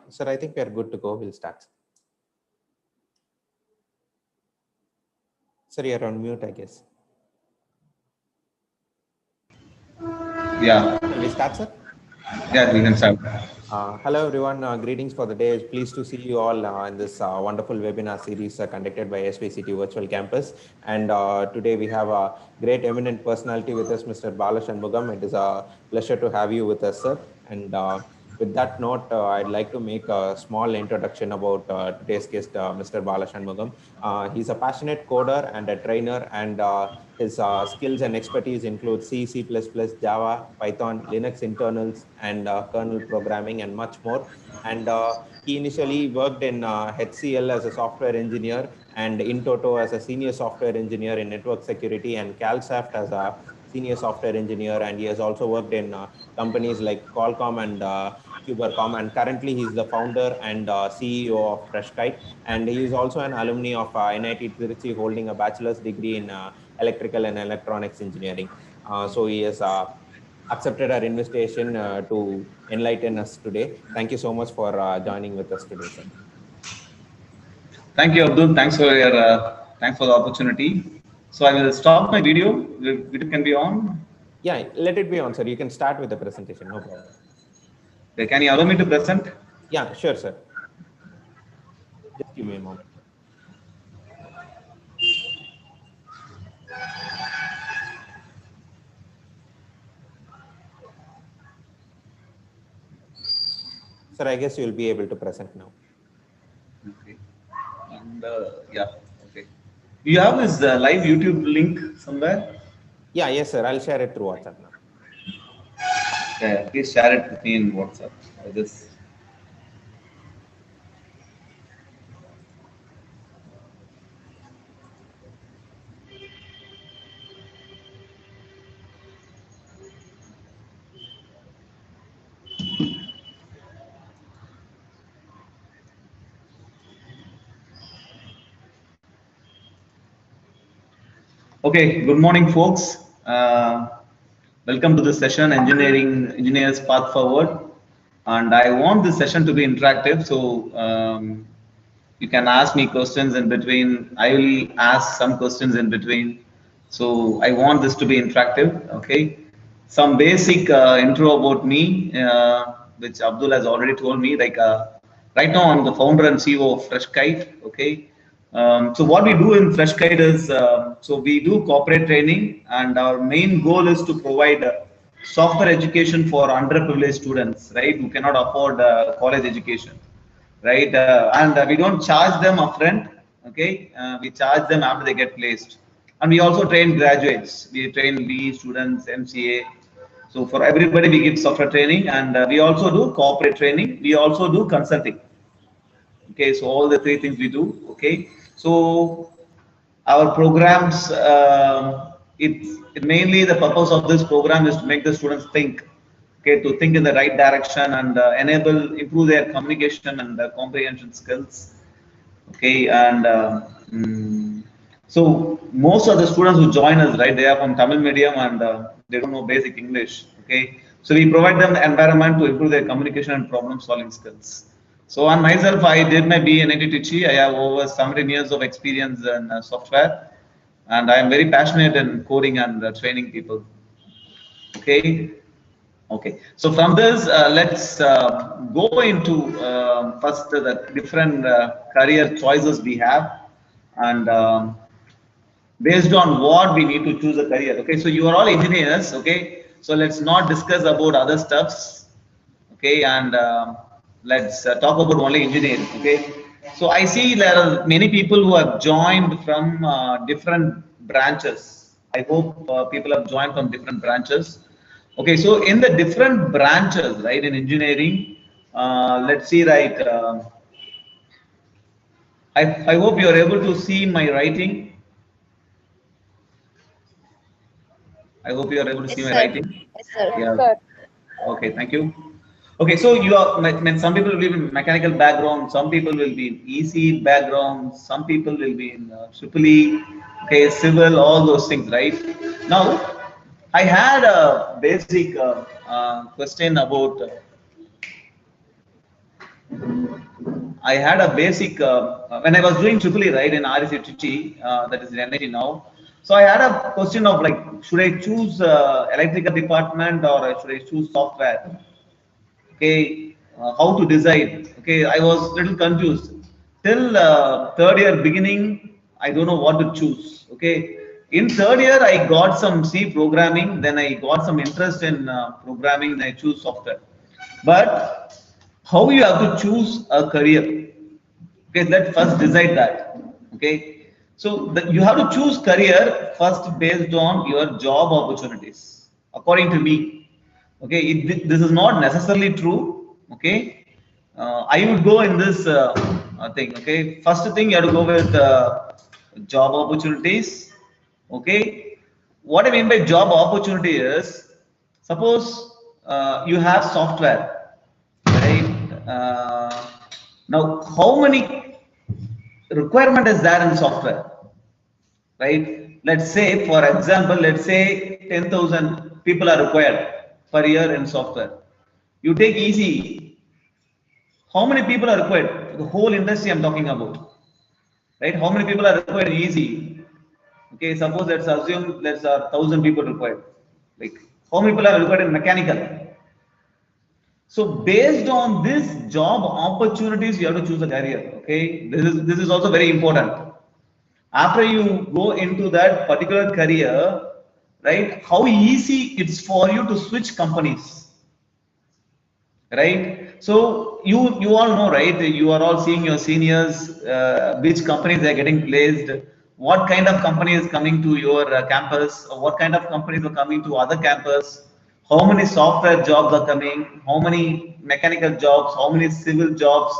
Sir, I think we are good to go. We'll start. Sir, you're on mute, I guess. Yeah. Shall we start, sir? Yeah, we can start. Hello, everyone. Greetings for the day. Pleased to see you all in this wonderful webinar series conducted by SVCT Virtual Campus. And today we have a great eminent personality with us, Mr. Bala Shanmugam. It is a pleasure to have you with us, sir. And with that note, I'd like to make a small introduction about today's guest, Mr. Bala Shanmugam. He's a passionate coder and a trainer, and his skills and expertise include C, C++, Java, Python, Linux internals, and kernel programming, and much more. And he initially worked in HCL as a software engineer, and in Toto as a senior software engineer in network security, and CalSaft as a senior software engineer. And he has also worked in companies like Qualcomm and Cubercom. And currently, he's the founder and CEO of FreshKite. And he is also an alumni of NIT Trichy, holding a bachelor's degree in electrical and electronics engineering. So he has accepted our invitation to enlighten us today. Thank you so much for joining with us today, sir. Thank you, Abdul. Thanks for the opportunity. So I will stop my video. The video can be on. Yeah, let it be on, sir. You can start with the presentation. No problem. Okay, can you allow me to present? Yeah, sure, sir. Just give me a moment. Sir, I guess you'll be able to present now. Okay. And yeah, okay. You have this live YouTube link somewhere? Yeah, yes, sir. I'll share it through WhatsApp now. Okay, please share it with me in WhatsApp. Okay, good morning, folks. Welcome to the session, Engineers Path Forward. And I want this session to be interactive, so you can ask me questions in between. I will ask some questions in between. So I want this to be interactive, okay? Some basic intro about me, which Abdul has already told me. Right now, I'm the founder and CEO of FreshKite, okay? So what we do in FreshKite is, so we do corporate training, and our main goal is to provide software education for underprivileged students, right, who cannot afford college education, right? And we don't charge them upfront, okay? We charge them after they get placed. And we also train graduates. We train BE students, MCA. So for everybody, we give software training, and we also do corporate training. We also do consulting. Okay, so all the three things we do. Okay, so our programs, it mainly the purpose of this program is to make the students think, okay, to think in the right direction and improve their communication and comprehension skills. Okay, and so most of the students who join us, right, they are from Tamil medium, and they don't know basic English. Okay, so we provide them the environment to improve their communication and problem solving skills. So on myself, I did my BA in NIT Trichy. I have over 17 years of experience in software, and I am very passionate in coding and training people. Okay. Okay, so from this, let's go into first the different career choices we have, and based on what we need to choose a career. Okay, so you are all engineers. Okay, so let's not discuss about other stuffs. Okay, and let's talk about only engineering. Okay, so I see there are many people who have joined from different branches. I hope people have joined from different branches. Okay, so in the different branches, right, in engineering, let's see, right, I hope you are able to see my writing. I hope you are able to see my writing. Yes, sir. Yeah. Okay, thank you. Okay, so you are, some people will be in mechanical background, some people will be in EC background, some people will be in triple E, okay, civil, all those things, right? Now, I had a basic question about I had a basic when I was doing triple E, right, in REC Trichy, that is in NIT now. So I had a question of like, should I choose electrical department or should I choose software? Okay, how to decide? Okay, I was little confused till third year beginning. I don't know what to choose. Okay, in third year I got some C programming, then I got some interest in programming, then I choose software. But how you have to choose a career? Okay, let's first decide that. Okay, so you have to choose career first based on your job opportunities, according to me. Okay, this is not necessarily true. Okay, I would go in this thing. Okay, first thing you have to go with job opportunities. Okay, what I mean by job opportunity is, suppose you have software, right? Now, how many requirement is there in software, right? Let's say, for example, let's say 10,000 people are required per year in software. You take easy. How many people are required? The whole industry I'm talking about, right? How many people are required in easy? Okay, suppose let's assume let's 1,000 people required. Like, how many people are required in mechanical? So based on this job opportunities, you have to choose a career. Okay, this is also very important. After you go into that particular career, right? How easy it's for you to switch companies, right? So you all know, right? You are all seeing your seniors, which companies they are getting placed, what kind of company is coming to your campus, or what kind of companies are coming to other campus, how many software jobs are coming, how many mechanical jobs, how many civil jobs,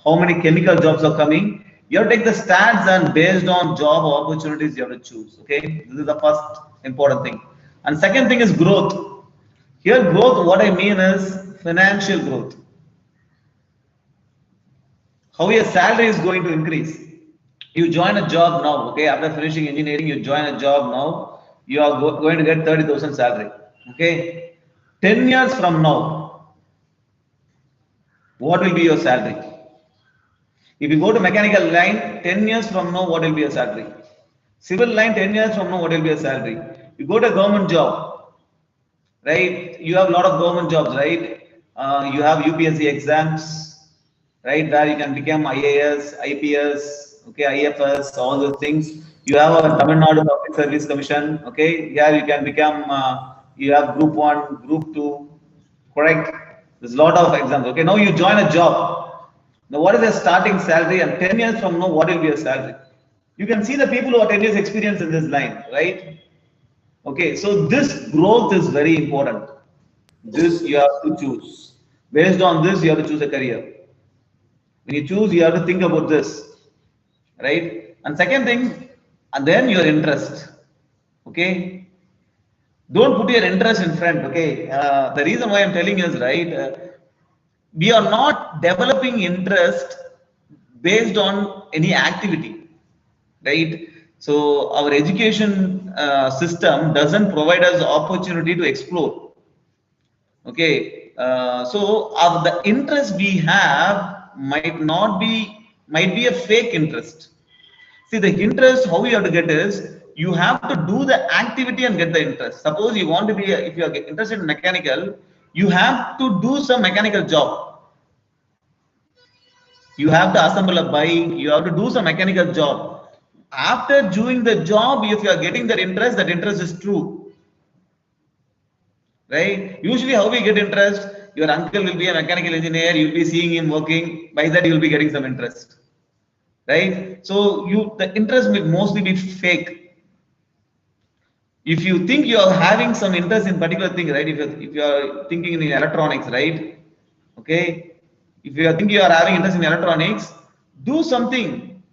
how many chemical jobs are coming. You have to take the stats and based on job opportunities you have to choose. Okay, this is the first important thing. And second thing is growth. Here, growth, what I mean is financial growth. How your salary is going to increase. You join a job now, okay, after finishing engineering, you join a job now, you are going to get 30,000 salary, okay. 10 years from now, what will be your salary? If you go to mechanical line, 10 years from now, what will be your salary? Civil line, 10 years from now, what will be your salary? You go to a government job, right? You have a lot of government jobs, right? You have UPSC exams, right? Where you can become IAS, IPS, okay, IFS, all those things. You have a Tamil Nadu Public Service Commission, okay? Here you can become, you have Group 1, Group 2, correct? There's a lot of exams, okay? Now you join a job. Now what is the starting salary, and 10 years from now, what will be your salary? You can see the people who are 10 years experience in this line, right? Okay, so this growth is very important. This you have to choose. Based on this, you have to choose a career. When you choose, you have to think about this, right? And second thing, and then your interest. Okay, don't put your interest in front. Okay, the reason why I'm telling you is right. We are not developing interest based on any activity, right? So our education system doesn't provide us opportunity to explore. Okay, so the interest we have might be a fake interest. See, the interest, how you have to get is, you have to do the activity and get the interest. Suppose you want to be, if you are interested in mechanical, you have to do some mechanical job. You have to assemble a bike, you have to do some mechanical job. After doing the job, if you are getting that interest is true. Right? Usually how we get interest, your uncle will be a mechanical engineer, you'll be seeing him working, by that you'll be getting some interest. Right? So the interest will mostly be fake. If you think you are having some interest in particular thing, right? If you are thinking in electronics, right? Okay. If you are thinking you are having interest in electronics, do something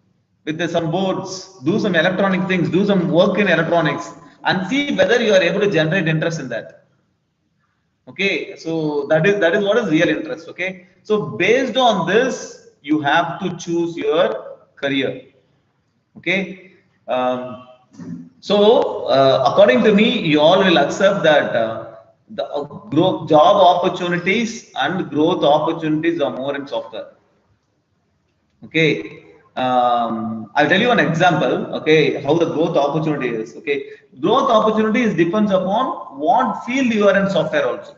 with some boards, do some electronic things, do some work in electronics, and see whether you are able to generate interest in that. Okay, so that is what is real interest. Okay, so based on this, you have to choose your career. Okay, so according to me, you all will accept that the job opportunities and growth opportunities are more in software. Okay. I'll tell you an example. Okay, how the growth opportunity is. Okay, growth opportunities depends upon what field you are in software also.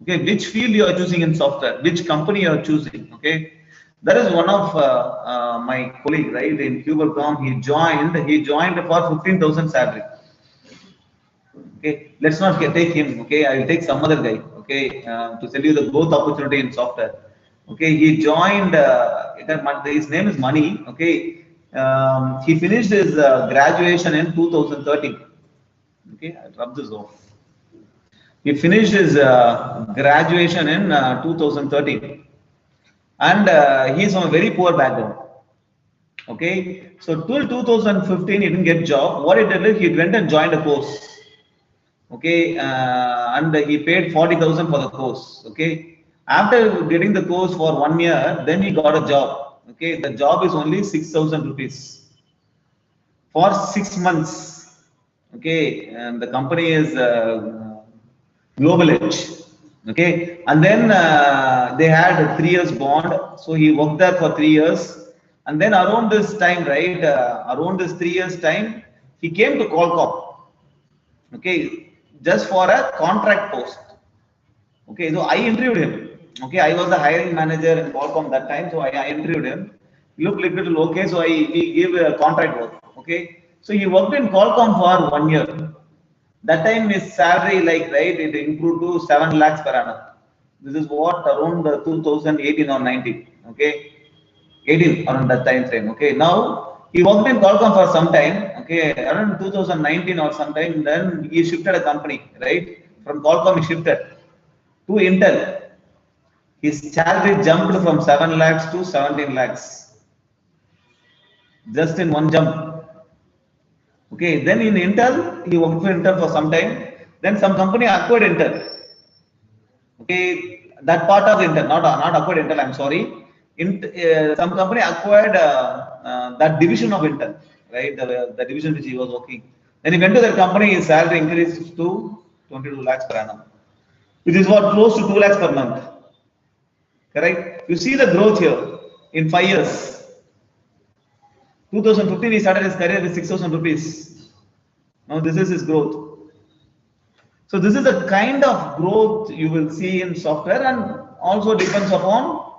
Okay, which field you are choosing in software, which company you are choosing. Okay, that is one of my colleague, right, in Cubercom. He joined for 15,000 salary. Okay, let's not take him. Okay, I will take some other guy. Okay, to tell you the growth opportunity in software. Okay, he joined. His name is Mani. Okay, he finished his graduation in 2013. Okay, I'll rub this off. He finished his graduation in 2013, and he's from a very poor background. Okay, so till 2015 he didn't get job. What he did is he went and joined a course. Okay, and he paid 40,000 for the course. Okay, after getting the course for 1 year, then he got a job. Okay, the job is only 6,000 rupees for 6 months. Okay, and the company is Global Edge. Okay, and then they had 3 years bond, so he worked there for 3 years, and then around this time, right, around this 3 years time, he came to Qualcomm. Okay, just for a contract post. Okay, so I interviewed him. Okay, I was the hiring manager in Qualcomm that time, so I interviewed him. He looked like little okay, so we gave a contract work. Okay, so he worked in Qualcomm for 1 year. That time his salary, like, right, it improved to 7 lakhs per annum. This is what around 2018 or 19. Okay, 18 around that time frame. Okay, now he worked in Qualcomm for some time. Okay, around 2019 or sometime, then he shifted a company, right? From Qualcomm he shifted to Intel. His salary jumped from 7 lakhs to 17 lakhs just in one jump. Okay, then in Intel, he worked for Intel for some time. Then some company acquired Intel. Okay, that part of Intel, not acquired Intel. I'm sorry. Some company acquired that division of Intel, right? The division which he was working. Then he went to that company. His salary increased to 22 lakhs per annum, which is what, close to 2 lakhs per month. Correct? You see the growth here in 5 years. 2015 he started his career with 6,000 rupees. Now this is his growth. So this is the kind of growth you will see in software, and also depends upon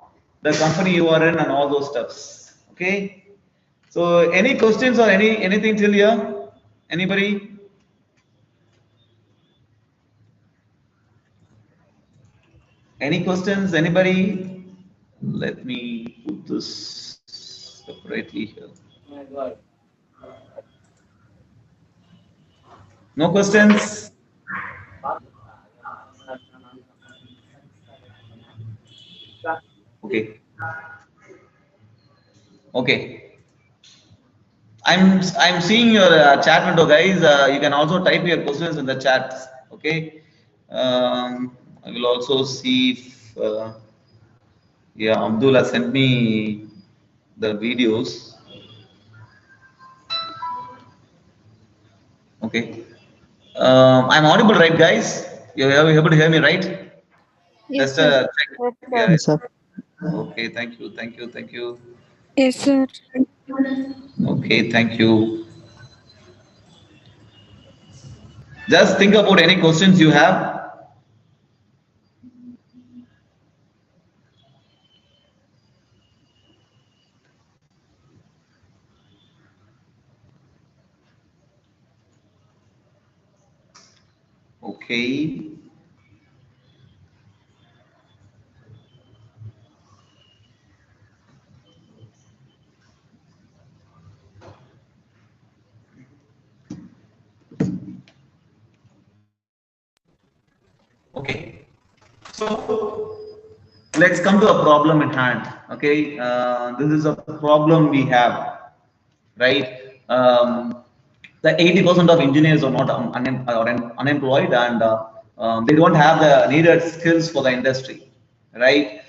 the company you are in and all those stuffs. Okay. So any questions or anything till here? Anybody? Any questions? Anybody? Let me put this separately here. No questions? Okay. Okay. I'm seeing your chat window, guys. You can also type your questions in the chat. Okay. I will also see if yeah, Abdullah sent me the videos. Okay. I'm audible, right, guys? You're able to hear me, right? Yes, Just sir. check. Yes, Yeah. sir. Yes, sir. Okay. Thank you. Thank you. Thank you. Yes, sir. Okay. Thank you. Just think about any questions you have. Okay. Okay. So let's come to a problem at hand. Okay. This is a problem we have, right? The 80% of engineers are not unemployed, and they don't have the needed skills for the industry, right?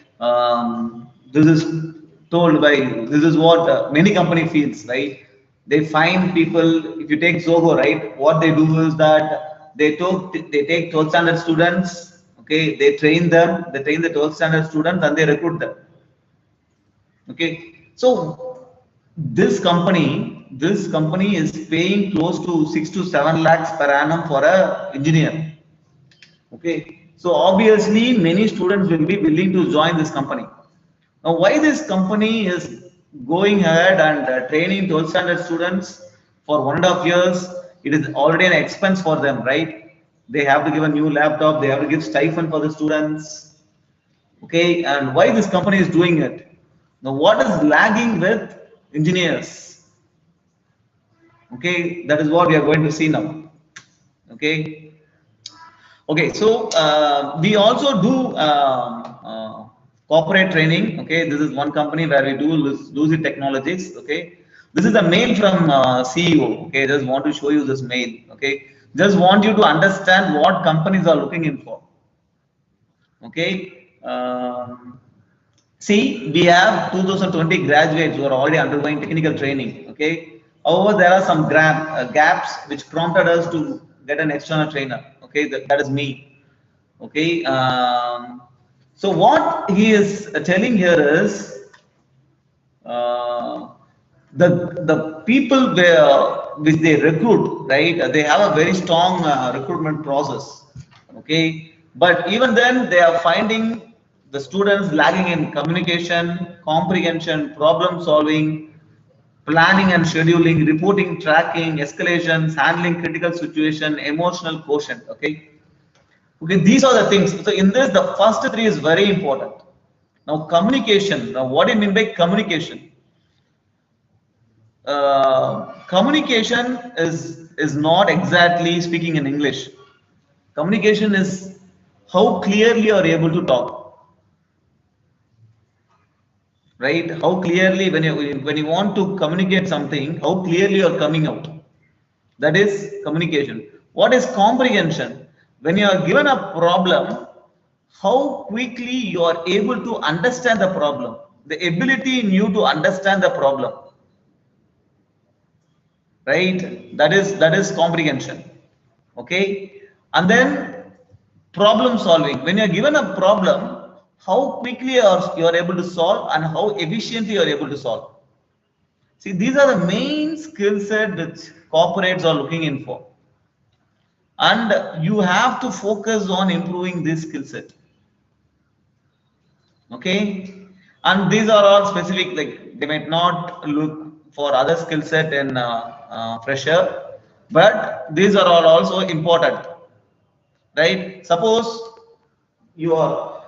This is told by, this is what many company feels, right? They find people. If you take Zoho, right, what they do is that they take 12th standard students. Okay, they train the 12th standard students, and they recruit them. Okay, So this company is paying close to 6 to 7 lakhs per annum for a engineer. Okay, so obviously many students will be willing to join this company. Now why this company is going ahead and training 12th standard students for 1.5 years? It is already an expense for them, right? They have to give a new laptop, they have to give stipend for the students. Okay, and why this company is doing it? Now what is lagging with engineers? Okay, that is what we are going to see now. Okay, okay, so we also do corporate training. Okay, this is one company where we do Lucid Technologies. Okay, this is a mail from CEO. Okay, just want to show you this mail. Okay, just want you to understand what companies are looking in for. Okay, see, we have 2020 graduates who are already undergoing technical training. Okay, however, there are some gaps which prompted us to get an external trainer. Okay, that is me. Okay, so what he is telling here is the people which they recruit, right? They have a very strong recruitment process. Okay, but even then they are finding the students lagging in communication, comprehension, problem solving, planning and scheduling, reporting, tracking, escalations, handling critical situation, emotional quotient. Okay, okay, these are the things. So in this, the first three is very important. Now communication. Now what do you mean by communication? Communication is not exactly speaking in English. Communication is how clearly you are able to talk, right? How clearly when you want to communicate something, how clearly you are coming out. That is communication. What is comprehension? When you are given a problem, how quickly you are able to understand the problem, the ability in you to understand the problem, right? That is comprehension. Okay, and then problem solving. When you are given a problem, how quickly you are able to solve and how efficiently you are able to solve. See, these are the main skill set which corporates are looking in for, and you have to focus on improving this skill set. Okay, and these are all specific, like they might not look for other skill set in fresher, but these are all also important, right? Suppose you are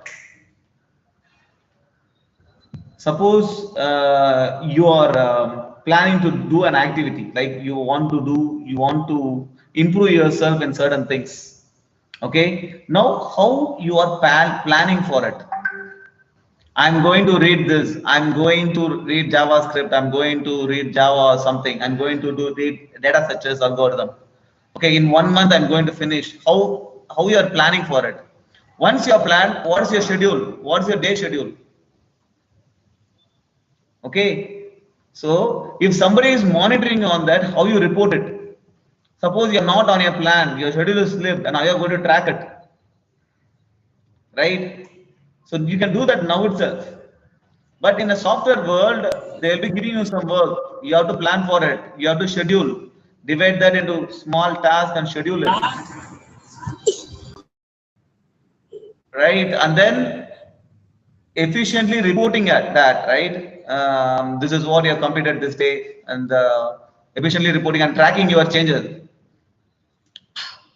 planning to do an activity, like you want to improve yourself in certain things. Okay, now how you are planning for it? I'm going to read this, I'm going to read JavaScript, I'm going to read Java or something, I'm going to read data structures algorithm. Okay, in 1 month I'm going to finish. How you are planning for it? Once you are planned, what's your schedule? What's your day schedule? Okay, so if somebody is monitoring on that, how you report it? Suppose you're not on your plan, your schedule is slipped, and now you're going to track it, right? So you can do that now itself. But in a software world, they'll be giving you some work. You have to plan for it. You have to schedule, divide that into small tasks and schedule it, right? And then efficiently reporting at that, right? This is what you have completed this day, and efficiently reporting and tracking your changes,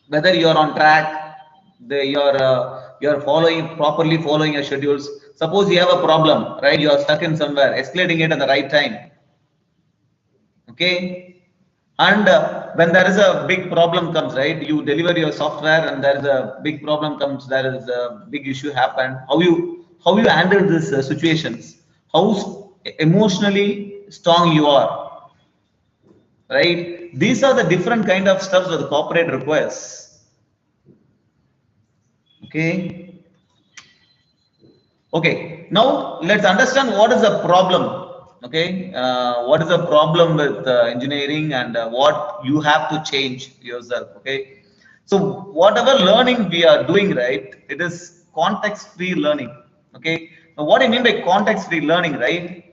whether you are on track, you're properly following your schedules. Suppose you have a problem, right? You are stuck in somewhere, escalating it at the right time. Okay, and when there is a big problem comes, right? You deliver your software and there is a big problem comes, there is a big issue happen. How you handle these situations? How emotionally strong you are, right? These are the different kind of stuff that the corporate requires. Okay, okay, now let's understand what is the problem. Okay, what is the problem with engineering, and what you have to change yourself. Okay, so whatever learning we are doing, right, it is context free learning. Okay, now what I mean by context free learning, right?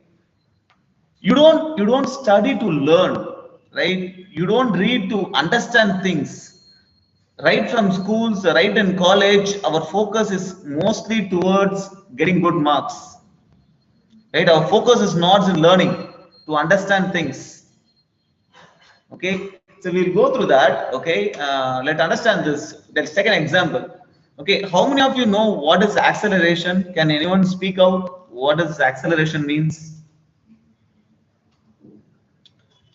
You don't study to learn, right? You don't read to understand things. Right from schools, right in college, our focus is mostly towards getting good marks. Right? Our focus is not in learning to understand things. Okay, so we'll go through that. Okay, let's understand this. Let's take an example. Okay, how many of you know what is acceleration? Can anyone speak out what does acceleration means?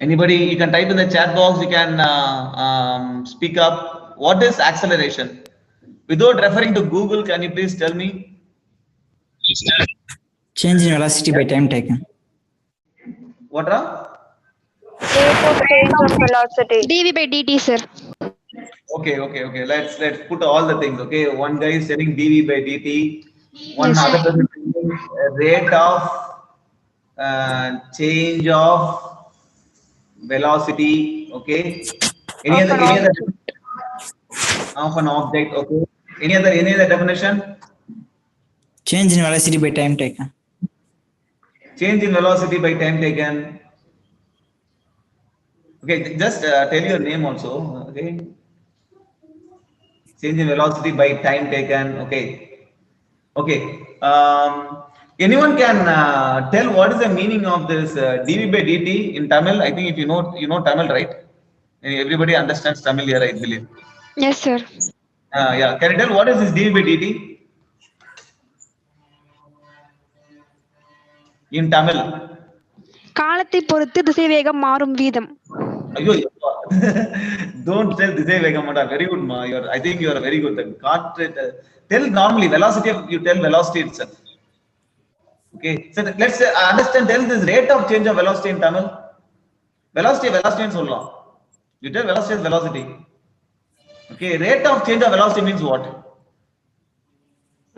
Anybody? You can type in the chat box. You can speak up. What is acceleration? Without referring to Google, can you please tell me? Change in velocity by time taken. What are? Rate of change of velocity. dv by dt, sir. Okay. Let's put all the things. Okay, one guy is telling dv by dt. One Yes, other sir. person is telling rate of change of velocity. Okay. Any other of an object? Okay. Any other definition? Change in velocity by time taken. Change in velocity by time taken. Okay, just tell your name also. Okay. Change in velocity by time taken. Okay. Anyone can tell what is the meaning of this dv by dt in Tamil? I think if you know Tamil, right? Everybody understands Tamil here, I believe. Yes, sir. Yeah. Can you tell what is this dv by dt in Tamil? காலத்தை பொறுத்து திசைவேகம் மாறும் வீதம். Ayyo, don't tell this Vegamata. Very good, ma. I think you are very good. Tell normally velocity. You tell velocity itself. Okay. So let's understand. Tell this rate of change of velocity in Tamil. Velocity in Solon. You tell velocity is velocity. Okay. Rate of change of velocity means what?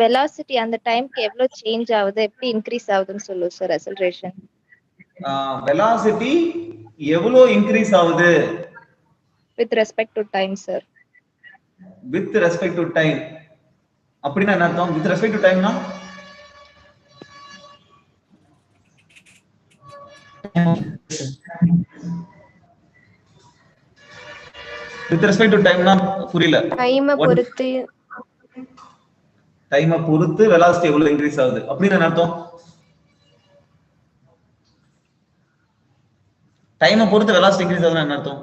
Velocity and the time எவ்வளவு change ஆகுது எப்படி increase ஆகுதுன்னு சொல்லுவோம் sir acceleration. Velocity எவ்வளோ increase ஆகுது? With respect to time, sir. With respect to time. அப்படின்னா என்ன அர்த்தம்? With respect to time னா? With respect to time னா புரியல. டைமை பொறுத்து டைமை பொறுத்து velocity எவ்வளவு increase ஆகுது? அப்படின்னா என்ன அர்த்தம்? டைமை பொறுத்து velocity increase ஆகுதுன்னா என்ன அர்த்தம்?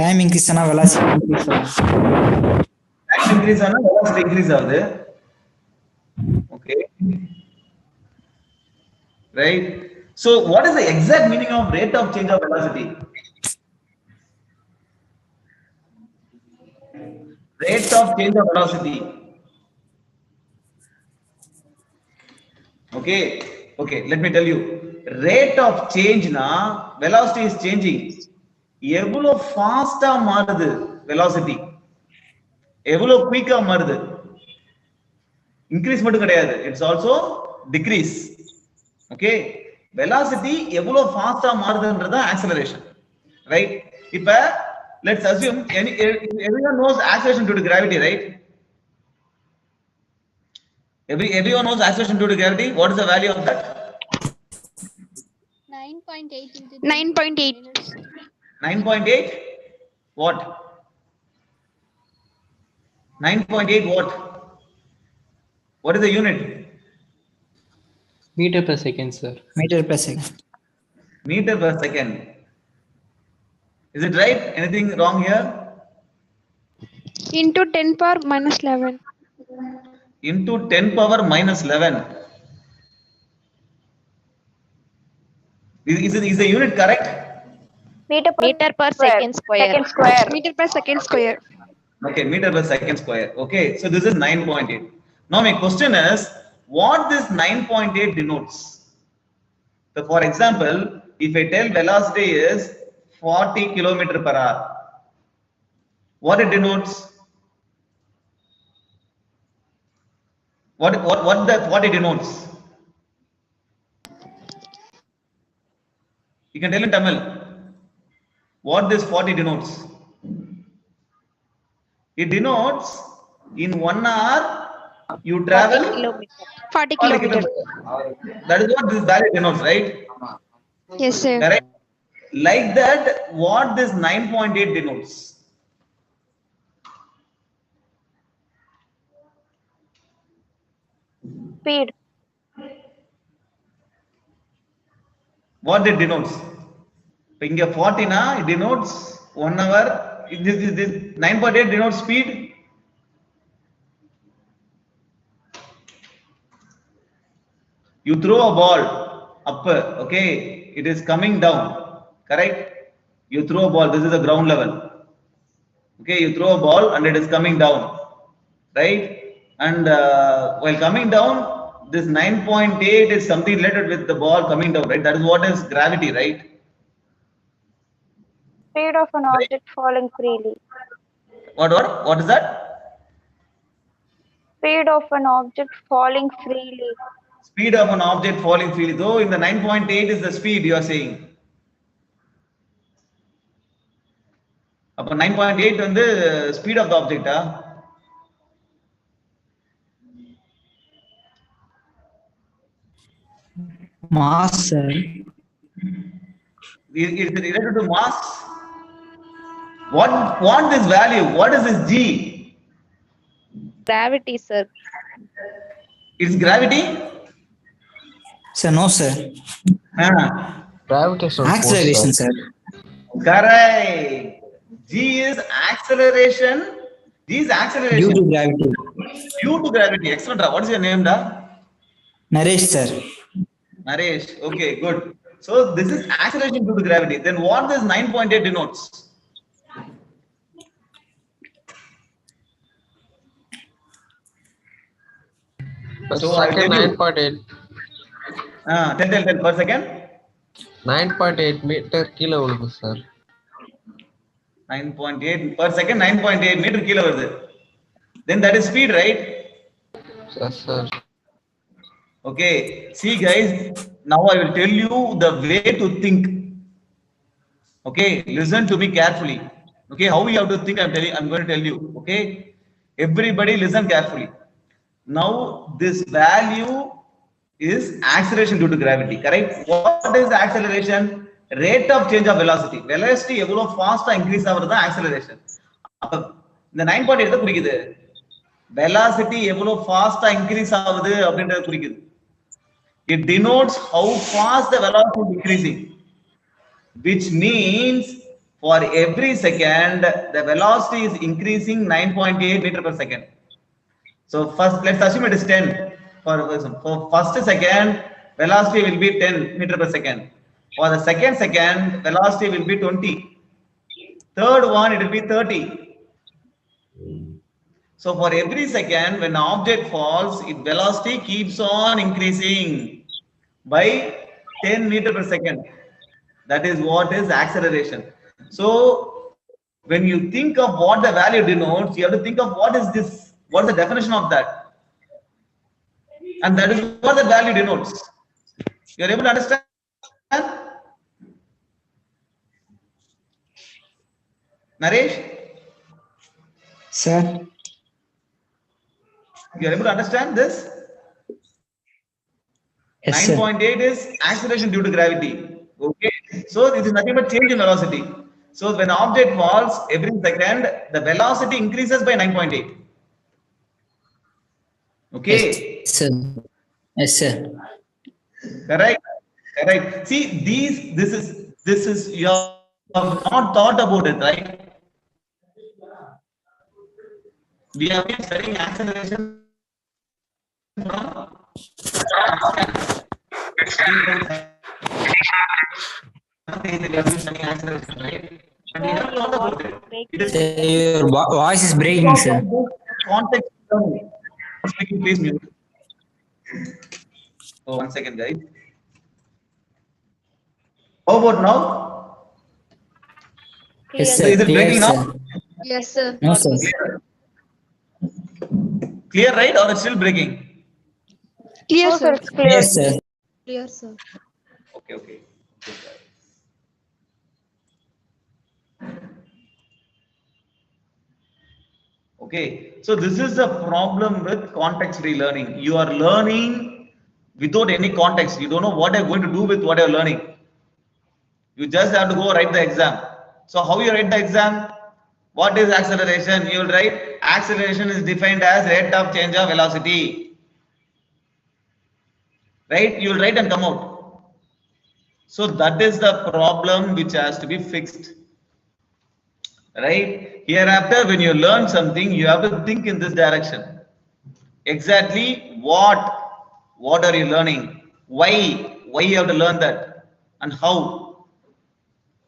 Time increase ஆனா velocity increase ஆகும். Time increase ஆனா velocity increase ஆகுது. Okay. Right. So what is the exact meaning of rate of change of velocity? Rate of change of velocity. Okay, let me tell you. Rate of change na velocity is changing. எவ்வளோ ஃபாஸ்டா மாறுது velocity, எவ்வளோ குயிக்கா மாறுது. Increase மட்டும் கிடையாது, it's also decrease. Okay, velocity எவ்வளோ ஃபாஸ்டா மாறுதுன்றதா acceleration, ரைட்? இப்ப let's assume everyone knows acceleration due to gravity, right? Everyone knows acceleration due to gravity. What is the value of that? 9.8 into 9.8 what? 9.8 what? What is the unit? Meter per second, sir. Meter per second. Meter per second. Is it right? Anything wrong here? into 10 power minus 11. Into 10 power minus 11. Is the unit correct? meter per second square. meter per second square. Okay, meter per second square. Okay, so this is 9.8. Now my question is, what this 9.8 denotes? So for example, if I tell velocity is 40 kilometer per hour, what it denotes? What it denotes? You can tell in Tamil what this 40 denotes. It denotes in 1 hour You 40 travel kilometers. 40 40 kilometers. kilometers. That is what this value denotes, right? Yes, sir. Correct. Like that, what this 9.8 denotes? Speed. What it denotes? Inga 40 na, it denotes 1 hour. This 9.8 denotes speed. You throw a ball up, okay, it is coming down, correct? You throw a ball, this is a ground level. Okay, you throw a ball and it is coming down, right? And while coming down, this 9.8 is something related with the ball coming down, right? That is what is gravity, right? Speed of an object falling freely. What is that? Speed of an object falling freely. Speed of an object falling freely. Though in the 9.8 is the speed you are saying. அப்ப 9.8 வந்து speed of the object Mass, sir. Is it related to mass? What this value? What is this G? Gravity, sir. It's gravity? Sir, no, sir. Gravitational Acceleration, force, sir. sir. Correct. G is acceleration. G is acceleration. Due to gravity. Due to gravity. Excellent. What is your name, da? Naresh, sir. Naresh. Okay, good. So this is acceleration due to gravity. Then what this 9.8 denotes? Per So I second, tell you. 9.8. Tell per second. 9.8 meter கீழே விழுது sir. 9.8 per second, 9.8 meter kilo வருது. Then that is speed, right? Yes, sir. Okay. See, guys. Now I will tell you the way to think. Okay. Listen to me carefully. Okay. How we have to think? I'm going to tell you. Okay. Everybody listen carefully. Now this value is acceleration due to gravity, correct? What is acceleration? Rate of change of velocity. Velocity எவ்வளவு ஃபாஸ்டா increase ஆகுறது தான் acceleration. அப்ப இந்த 9.8 எதை குறிக்குது? Velocity எவ்வளவு ஃபாஸ்டா இன்க்ரீஸ் ஆகுது அப்படின்றத குறிக்குது. It denotes how fast the velocity is increasing, which means for every second the velocity is increasing 9.8 meter per second. So first, let's assume it is 10. For first second, velocity will be 10 meter per second. For the second second, velocity will be 20. Third one, it will be 30. So for every second, when an object falls, its velocity keeps on increasing by 10 meter per second. That is what is acceleration. So when you think of what the value denotes, you have to think of what is this, what is the definition of that, and that is what the value denotes. You are able to understand? Naresh, Sir. you are able to understand this? Yes, sir. 9.8 is acceleration due to gravity. Okay, so this is nothing but change in velocity. So when an object falls, every second the velocity increases by 9.8. Okay. Yes, sir. Yes, sir. Correct. See, this is you have not thought about it, right? We have been studying acceleration from acceleration, right? And we have thought about it. It is Sir, your voice is breaking, sir. context. Speaking, please mute. Oh, 1 second, guys. How about now? Yes, sir. Is it Clear, breaking sir. now? Yes, sir. No, sir. Clear, right? Or it's still breaking? Clear, No, sir. sir, it's clear. Yes, sir. Clear, sir. Okay. Okay, so this is the problem with context-free learning. You are learning without any context. You don't know what you're going to do with what you're learning. You just have to go write the exam. So how you write the exam? What is acceleration? You will write acceleration is defined as rate of change of velocity. Right? You will write and come out. So that is the problem which has to be fixed. Right? Hereafter, when you learn something, you have to think in this direction. Exactly what are you learning? Why you have to learn that, and how?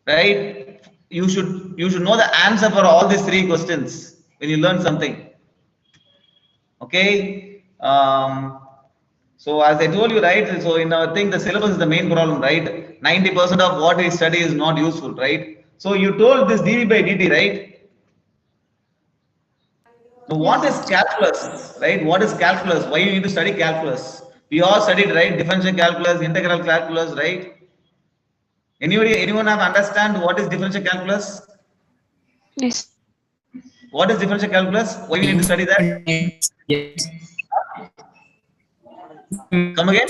Right? You should know the answer for all these three questions when you learn something. Okay. So as I told you, right? So in our thing, the syllabus is the main problem, right? 90% of what we study is not useful, right? So you told this dV by dt, right? Now, what is calculus, right? What is calculus? Why you need to study calculus? We all studied, right? Differential calculus, integral calculus, right? Anyone have understand what is differential calculus? Yes. What is differential calculus? Why you need to study that? Yes. Come again?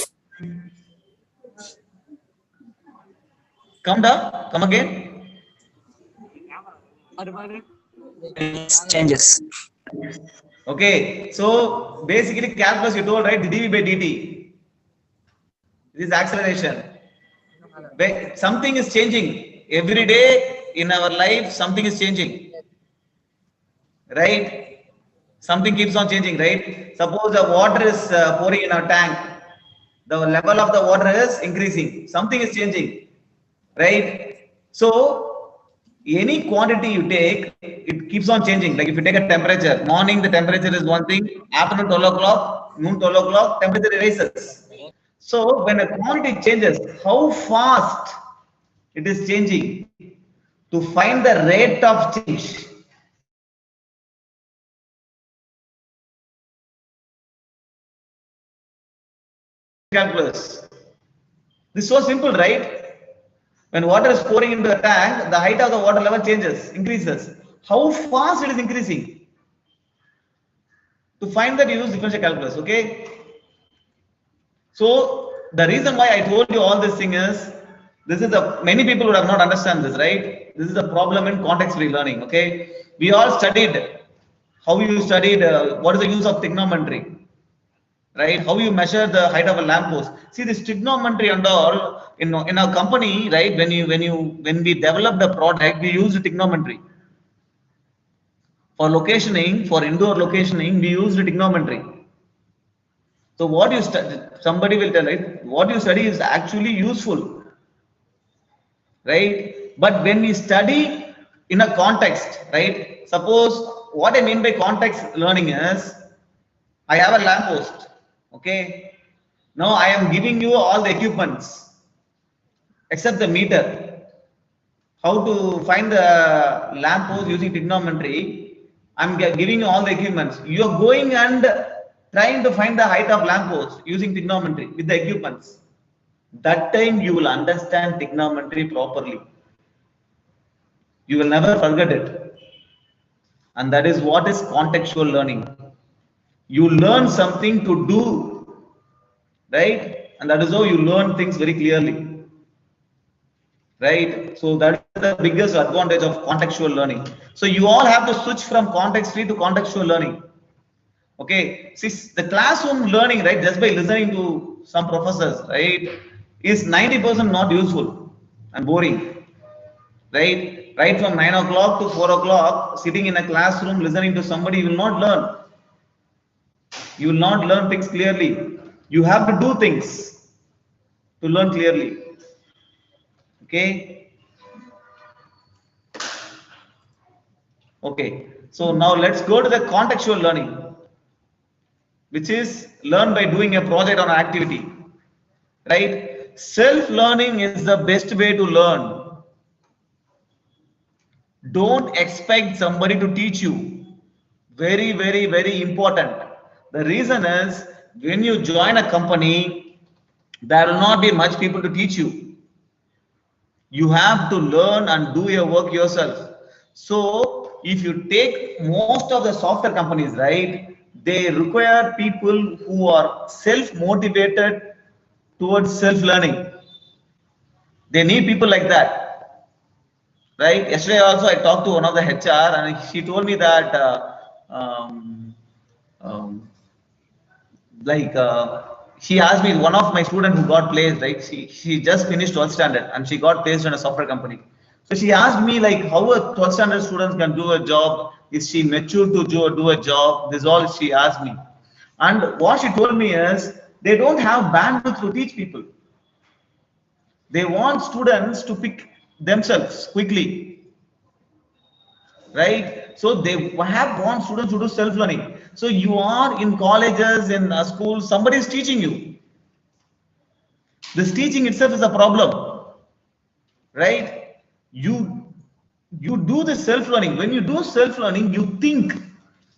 Come down. Come again. Changes. Okay. So basically, calculus you told, right? dV by dt. This is acceleration. Something is changing every day in our life. Something is changing, right? Something keeps on changing, right? Suppose the water is pouring in our tank. The level of the water is increasing. Something is changing, right? So any quantity you take, it keeps on changing. Like if you take a temperature, morning the temperature is one thing, afternoon 12 o'clock, noon 12 o'clock, temperature rises. So when a quantity changes, how fast it is changing? To find the rate of change, calculus. This is so simple, right? When water is pouring into a tank, the height of the water level changes, increases. How fast it is increasing? To find that, you use differential calculus, okay? So the reason why I told you all this thing is, this is many people would have not understand this, right? This is the problem in context-free learning, okay? We all studied how you studied, what is the use of trigonometry, right? How you measure the height of a lamppost. See, this trigonometry and all in our company, right? When we develop the product, we use trigonometry. For locationing, for indoor locationing, we use trigonometry. So what you study, somebody will tell, right? What you study is actually useful, right? But when we study in a context, right? Suppose what I mean by context learning is, I have a lamppost, okay? Now I am giving you all the equipments except the meter. How to find the lamppost using trigonometry? I'm giving you all the equipments. You are going and trying to find the height of lamppost using trigonometry with the equipments. That time you will understand trigonometry properly. You will never forget it. And that is what is contextual learning. You learn something to do, right? And that is how you learn things very clearly, right? So that is the biggest advantage of contextual learning. So you all have to switch from context-free to contextual learning. Okay, see, the classroom learning, right, just by listening to some professors, right, is 90% not useful and boring, right? Right from 9 o'clock to 4 o'clock, sitting in a classroom listening to somebody, you will not learn. You will not learn things clearly. You have to do things to learn clearly. Okay. Okay. So now let's go to the contextual learning, which is learn by doing a project or an activity, right? Self-learning is the best way to learn. Don't expect somebody to teach you. Very, very, very important. The reason is, when you join a company, there will not be much people to teach you. You have to learn and do your work yourself. So if you take most of the software companies, right, they require people who are self-motivated towards self-learning. They need people like that, right? Yesterday also I talked to one of the HR and she told me that she asked me, one of my students who got placed, right? She just finished 12th standard and she got placed in a software company. So she asked me like how a 12th standard student can do a job. Is she mature to do a job? This is all she asked me. And what she told me is they don't have bandwidth to teach people. They want students to pick themselves quickly, right? So they want students to do self-learning. So you are in colleges, in schools, somebody is teaching you. This teaching itself is a problem, right? You do the self-learning. When you do self-learning, you think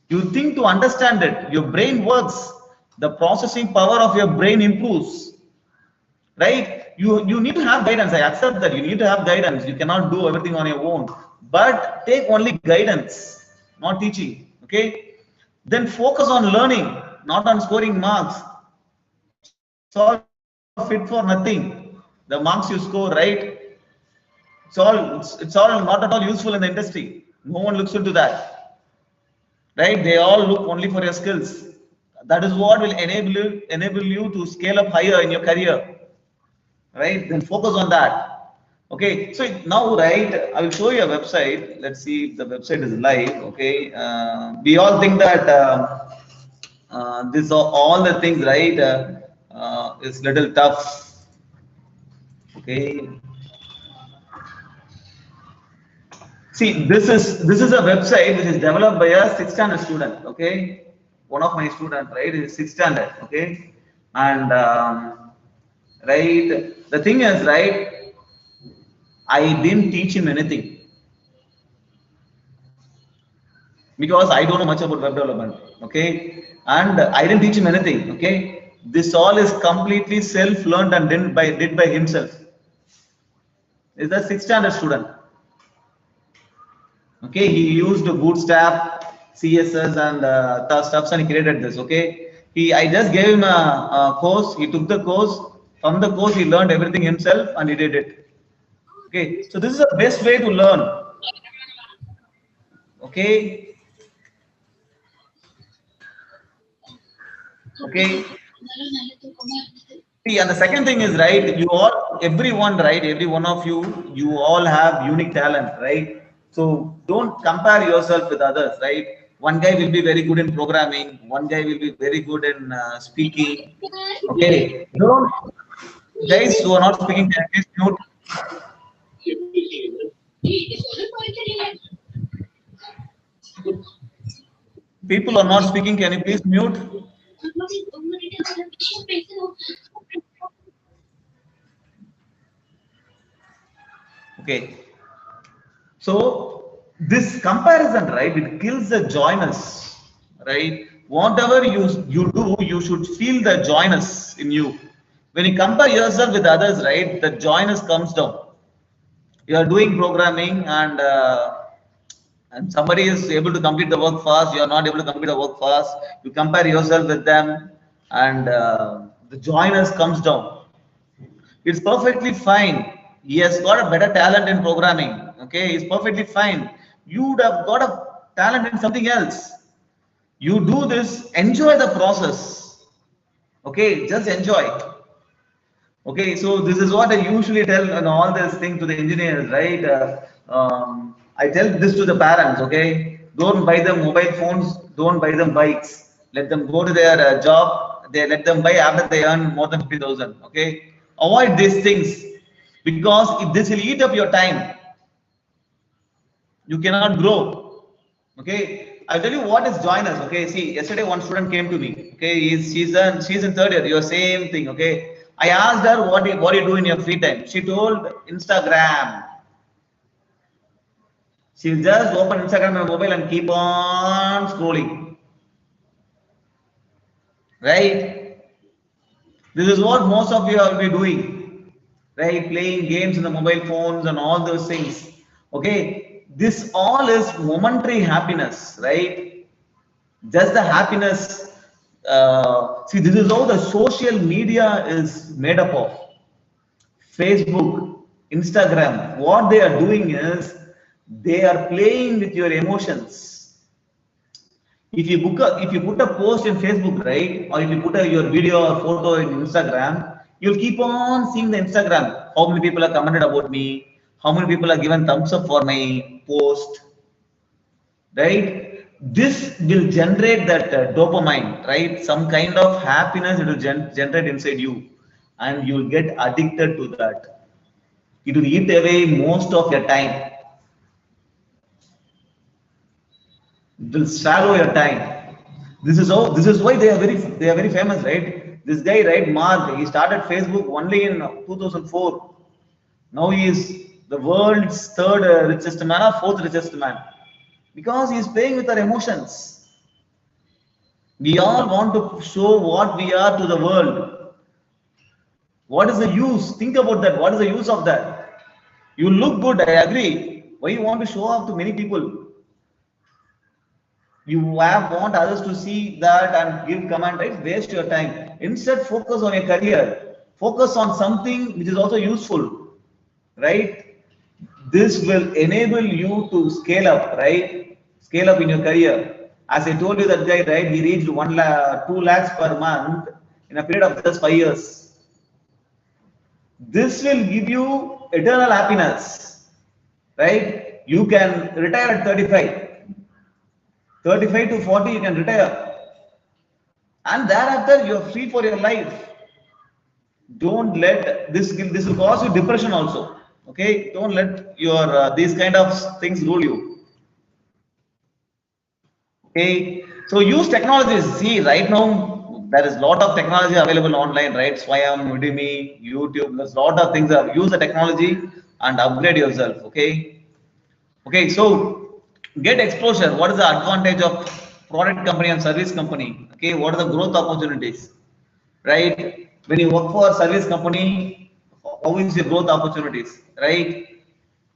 to understand it. Your brain works. The processing power of your brain improves, right? You need to have guidance. I accept that you need to have guidance. You cannot do everything on your own, but take only guidance, not teaching. Okay, then focus on learning, not on scoring marks. It's all fit for nothing. The marks you score, right? It's all not at all useful in the industry. No one looks into that, right? They all look only for your skills. That is what will enable you to scale up higher in your career, right? Then focus on that. Okay, so now, right, I will show you a website. Let's see if the website is live. Okay, we all think that these are all the things, right? It's little tough. Okay. See, this is a website which is developed by a 6th standard student. Okay, one of my students, right, is 6th standard. Okay, and right, the thing is, right, I didn't teach him anything because I don't know much about web development. Okay, and I didn't teach him anything. Okay, this all is completely self-learned and did by himself. Is a 6th standard student. Okay, he used Bootstrap, CSS, and stuffs, and he created this. Okay, I just gave him a course. He took the course. From the course, he learned everything himself, and he did it. Okay, so this is the best way to learn. Okay. Okay. See, and the second thing is, right, everyone, right, every one of you all have unique talent, right? So don't compare yourself with others, right? One guy will be very good in programming. One guy will be very good in speaking. Okay. Don't, guys who are not speaking, can please mute. People are not speaking. Can you please mute? Okay. So this comparison, right, it kills the joyness, right? Whatever you do, you should feel the joyness in you. When you compare yourself with others, right, the joyness comes down. You are doing programming and somebody is able to complete the work fast, you are not able to complete the work fast. You compare yourself with them and the joyness comes down. It's perfectly fine. He has got a better talent in programming. Okay, it's perfectly fine. You would have got a talent in something else. You do this, enjoy the process. Okay, just enjoy. Okay, so this is what I usually tell and all this thing to the engineers, right? I tell this to the parents. Okay, don't buy them mobile phones, don't buy them bikes. Let them go to their job. They let them buy after they earn more than 50,000. Okay, avoid these things because this will eat up your time. You cannot grow. Okay, I'll tell you what is joyness. Okay, see, yesterday one student came to me. Okay, she's in 3rd year. Your same thing. Okay, I asked her what do you do in your free time. She told Instagram. She'll just open Instagram on her mobile and keep on scrolling. Right? This is what most of you will be doing. Right? Playing games in the mobile phones and all those things. Okay? this all is momentary happiness, right? Just the happiness. See, this is how the social media is made up of. Facebook, Instagram, what they are doing is they are playing with your emotions. If you put a post in Facebook, right, or if you put your video or photo in Instagram, you'll keep on seeing the Instagram. How many people have commented about me? How many people have given thumbs up for my post? Right? This will generate that dopamine, right? Some kind of happiness it will generate inside you, and you'll get addicted to that. It will eat away most of your time. It will swallow your time. This is why they are very famous, right? This guy, right, Mark, he started Facebook only in 2004. Now he is the world's third richest man or fourth richest man, because he is playing with our emotions. We all want to show what we are to the world. What is the use? Think about that. What is the use of that? You look good, I agree. Why you want to show off to many people? You want others to see that and give comment, right? Waste your time. Instead, focus on your career. Focus on something which is also useful, right? This will enable you to scale up, right? Scale up in your career. As I told you, that guy, right? He reached 2 lakhs per month in a period of just 5 years. This will give you eternal happiness, right? You can retire at 35. 35 to 40, you can retire. And thereafter, you are free for your life. Don't let this will cause you depression also. Okay? Don't let your these kind of things rule you. Okay? So use technologies. See, right now, there is a lot of technology available online, right? Swayam, Udemy, YouTube, there's a lot of things. Use the technology and upgrade yourself. Okay? Okay, so get exposure. What is the advantage of product company and service company? Okay, what are the growth opportunities? Right? When you work for a service company, how is your growth opportunities? Right?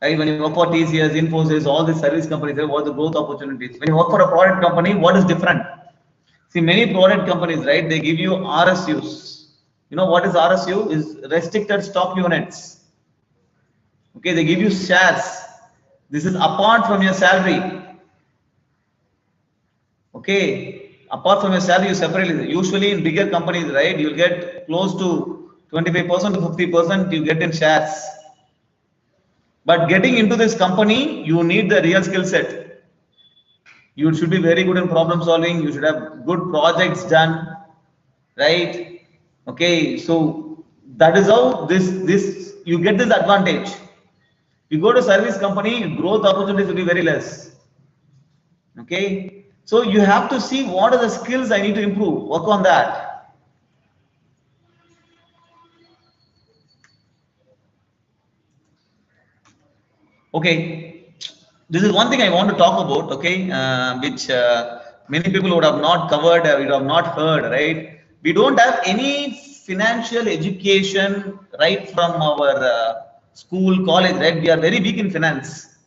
Right? When you work for TCS, Infosys, all these service companies, what are the growth opportunities? When you work for a product company, what is different? See, many product companies, right? They give you RSUs. You know what is RSU? Is restricted stock units. Okay, they give you shares. This is apart from your salary. Okay, apart from your salary, you separately. Usually in bigger companies, right, you'll get close to 25% to 50% you get in shares. But getting into this company, you need the real skill set. You should be very good in problem solving. You should have good projects done, right? Okay, so that is how you get this advantage. You go to service company, growth opportunities will be very less. Okay, so you have to see what are the skills I need to improve. Work on that. Okay, this is one thing I want to talk about. Okay, which many people would have not covered, would have not heard. Right? We don't have any financial education right from our school, college, right? We are very weak in finance.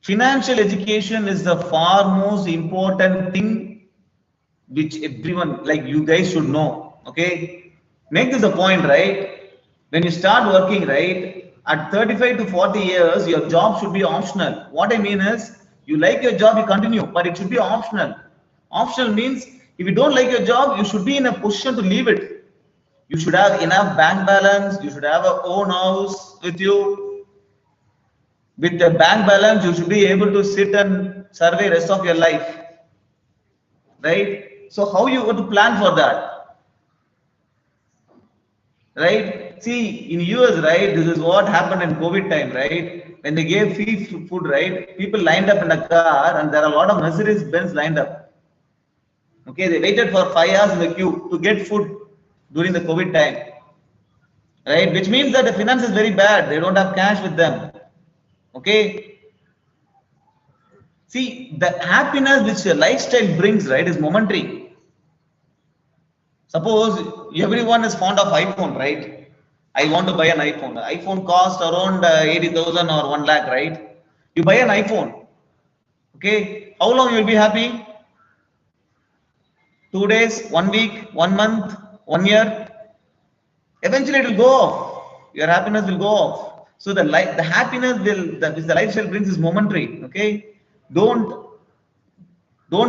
Financial education is the far most important thing which everyone, like you guys, should know. Okay, make this a point, right? When you start working, right, at 35 to 40 years, your job should be optional. What I mean is, you like your job, you continue, but it should be optional. Optional means if you don't like your job, you should be in a position to leave it. You should have enough bank balance. You should have a own house with you. With the bank balance, you should be able to sit and survey rest of your life. Right? So how you going to plan for that? Right? See, in US, right, this is what happened in COVID time, right? When they gave free food, right, people lined up in a car and there are a lot of Mercedes Benz lined up. Okay, they waited for 5 hours in the queue to get food during the COVID time, right? Which means that the finance is very bad. They don't have cash with them. Okay. See, the happiness which your lifestyle brings, right, is momentary. Suppose everyone is fond of iPhone, right? I want to buy an iPhone. The iPhone costs around 80,000 or 1 lakh, right? You buy an iPhone. Okay, how long you will be happy? 2 days, 1 week, 1 month, 1 year. Eventually it will go off. Your happiness will go off. So the happiness which the lifestyle brings is momentary. Okay, don't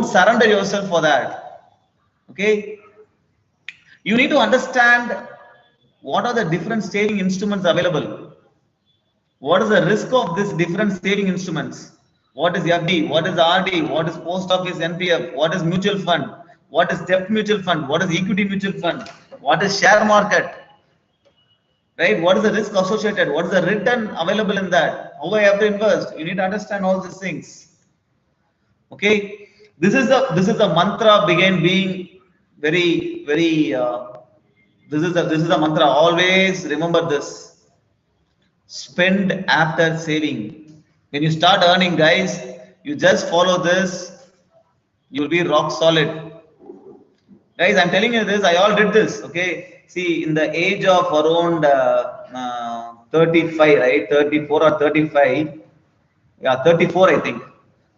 surrender yourself for that. Okay, you need to understand what are the different saving instruments available. What is the risk of these different saving instruments? What is FD? What is RD? What is post office NPF? What is mutual fund? What is debt mutual fund? What is equity mutual fund? What is share market? Right? What is the risk associated? What is the return available in that? How I have to invest? You need to understand all these things. Okay, this is the mantra began being very. This is the mantra. Always remember this. Spend after saving. When you start earning, guys, you just follow this. You will be rock solid. Guys, I'm telling you this. I all did this. Okay. See, in the age of around 35, right? 34 or 35. Yeah, 34, I think.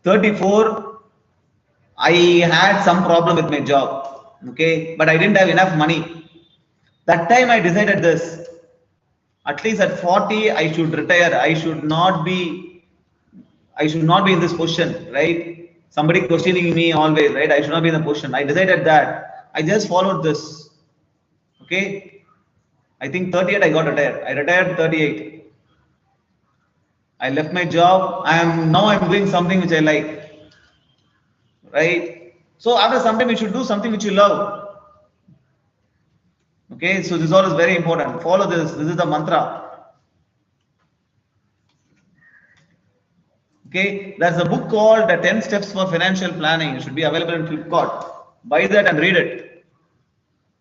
34. I had some problem with my job. Okay, but I didn't have enough money. That time I decided this. At least at 40, I should retire. I should not be in this position, right? Somebody questioning me always, right? I should not be in the position. I decided that. I just followed this. Okay. I think 38 I got retired. I retired 38. I left my job. Now I'm doing something which I like. Right? So after some time you should do something which you love. Okay, so this all is very important. Follow this. This is the mantra. Okay, there's a book called 10 Steps for Financial Planning. It should be available in Flipkart. Buy that and read it.